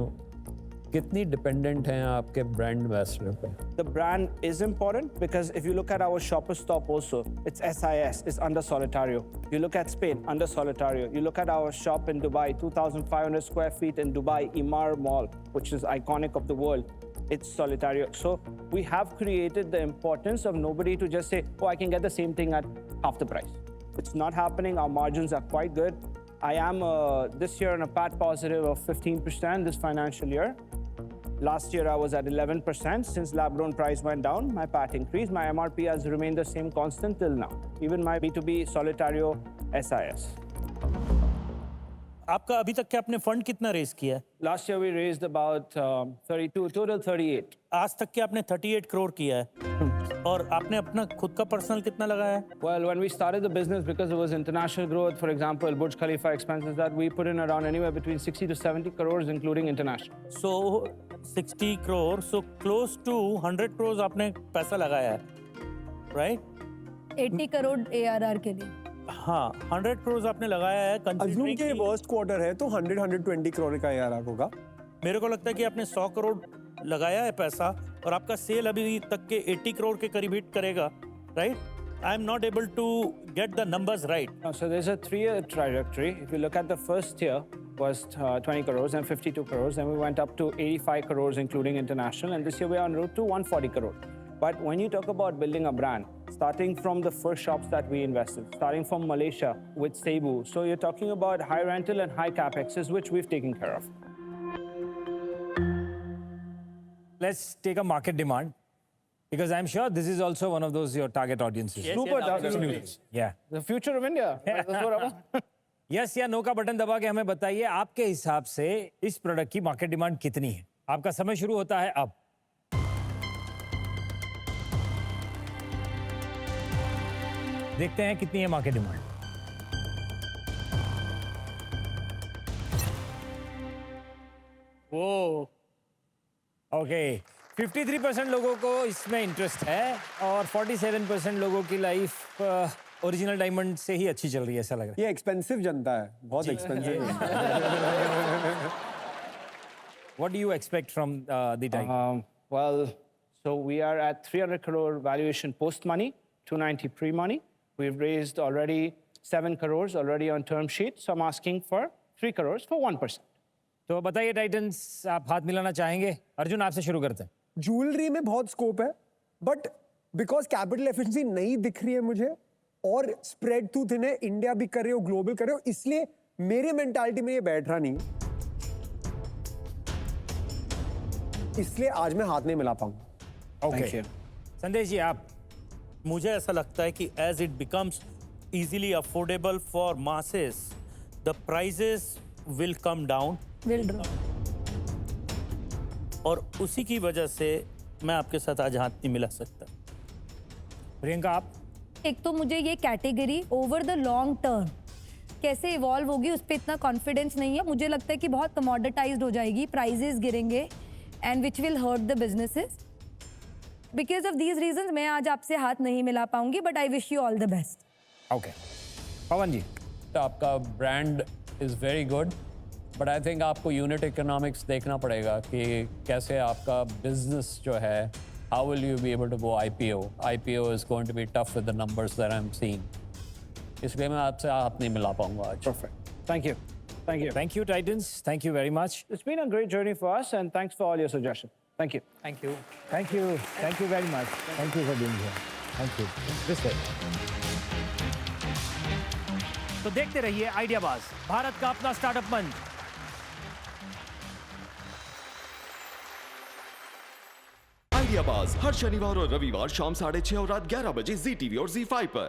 कितनी dependent हैं आपके brand ambassador पे? The brand is important because if you look at our shopper stop also, it's SIS, it's under Solitario. You look at Spain, under Solitario. You look at our shop in Dubai, 2,500 square feet in Dubai, Emaar Mall, which is iconic of the world. it's Solitario. So we have created the importance of nobody to just say, oh, I can get the same thing at half the price. It's not happening. Our margins are quite good. I am this year on a PAT positive of 15% this financial year. Last year I was at 11%. Since lab-grown price went down, my PAT increased. My MRP has remained the same constant till now. Even my B2B Solitario SIS. आपका अभी तक के आपने fund कितना raise किया है? Last year we raised about 32, total 38. आज तक के आपने 38 करोड़ किया है और आपने अपना खुद का पर्सनल कितना लगाया है? Well, when we started the business, because it was international growth, for example, Burj Khalifa expenses, that we put in around anywhere between 60 to 70 crores, including international. So 60 crore, so close to 100 crores आपने पैसा लगाया है, right? 80 crore ARR के लिए। हाँ, 100 crores आपने लगाया है। अज्यूम के वर्स्ट क्वार्टर है तो 100-120 करोड़ का ARR होगा। मेरे को लगता है कि आपने 100 करोड़ लगाया है पैसा और आपका सेल अभी तक के 80 करोड़ के करीब हिट करेगा, right? I am not able to get the numbers right. So there's a 3-year trajectory. If you look at the first year was 20 crores and 52 crores, and we went up to 85 crores including international, and this year we are en route to 140 crores. But when you talk about building a brand, starting from the first shops that we invested, starting from Malaysia with Cebu, so you're talking about high rental and high capexes, which we've taken care of. Let's take a market demand, because I'm sure this is also one of those your target audiences. Yes, super target audience. Yeah. The future of India. That's what I want. Yes या no का button दबा के हमें बताइए आपके हिसाब से इस प्रोडक्ट की मार्केट डिमांड कितनी है। आपका समय शुरू होता है अब। देखते हैं कितनी है मार्केट डिमांड। वो ओके 53% लोगों को इसमें इंटरेस्ट है और 47% लोगों की लाइफ ओरिजिनल डायमंड से ही अच्छी चल रही है, ऐसा लग रहा है। ये एक्सपेंसिव जनता है, बहुत expensive. What do you expect from the Tiger? Well, so we are at 300 crore valuation post money, 290 pre money. We've raised already 7 crores already on term sheet, so I'm asking for 3 crores for 1%. तो बताइए titans, आप हाथ मिलाना चाहेंगे? अर्जुन आपसे शुरू करते हैं। ज्वेलरी में बहुत स्कोप है, बट बिकॉज कैपिटल एफिशिएंसी नहीं दिख रही है मुझे और स्प्रेड टू थिन है, इंडिया भी कर रहे हो, ग्लोबल कर रहे हो, इसलिए मेरी मेंटालिटी में ये बैठ रहा नहीं, इसलिए आज मैं हाथ नहीं मिला पाऊंगा। ओके संदेश जी, आप? मुझे ऐसा लगता है कि as it becomes easily affordable for masses, the prices will come down. Will drop. और उसी की वजह से मैं आपके साथ आज हाथ नहीं मिला सकता। प्रियंका, आप? एक तो मुझे ये category over the long term कैसे इवॉल्व होगी उस पर इतना कॉन्फिडेंस नहीं है। मुझे लगता है कि बहुत कमोडिटाइज्ड हो जाएगी, प्राइजेस गिरेंगे and which will hurt the businesses. Because of these reasons मैं आज आपसे हाथ नहीं मिला पाऊंगी, but I wish you all the best. Okay Pawan ji? तो आपका brand is very good, but I think आपको यूनिट इकोनॉमिक्स देखना पड़ेगा कि कैसे आपका बिजनेस जो है, how will you be able to go IPO? IPO is going to be tough with the numbers that I'm seeing. इसलिए मैं आपसे हाथ नहीं मिला पाऊंगा आज। Perfect. Thank you. Thank you. Thank you, Titans. Thank you very much. It's been a great journey for us, and thanks for all your suggestions. Thank you. Thank you. Thank you. Thank you very much. Thank you for being here. Thank you. This way. तो देखते रहिए आइडियाबाज, भारत का अपना startup मंच। आइडियाबाज हर शनिवार और रविवार शाम 6:30 और रात 11 बजे ZTV और ZEE5 पर।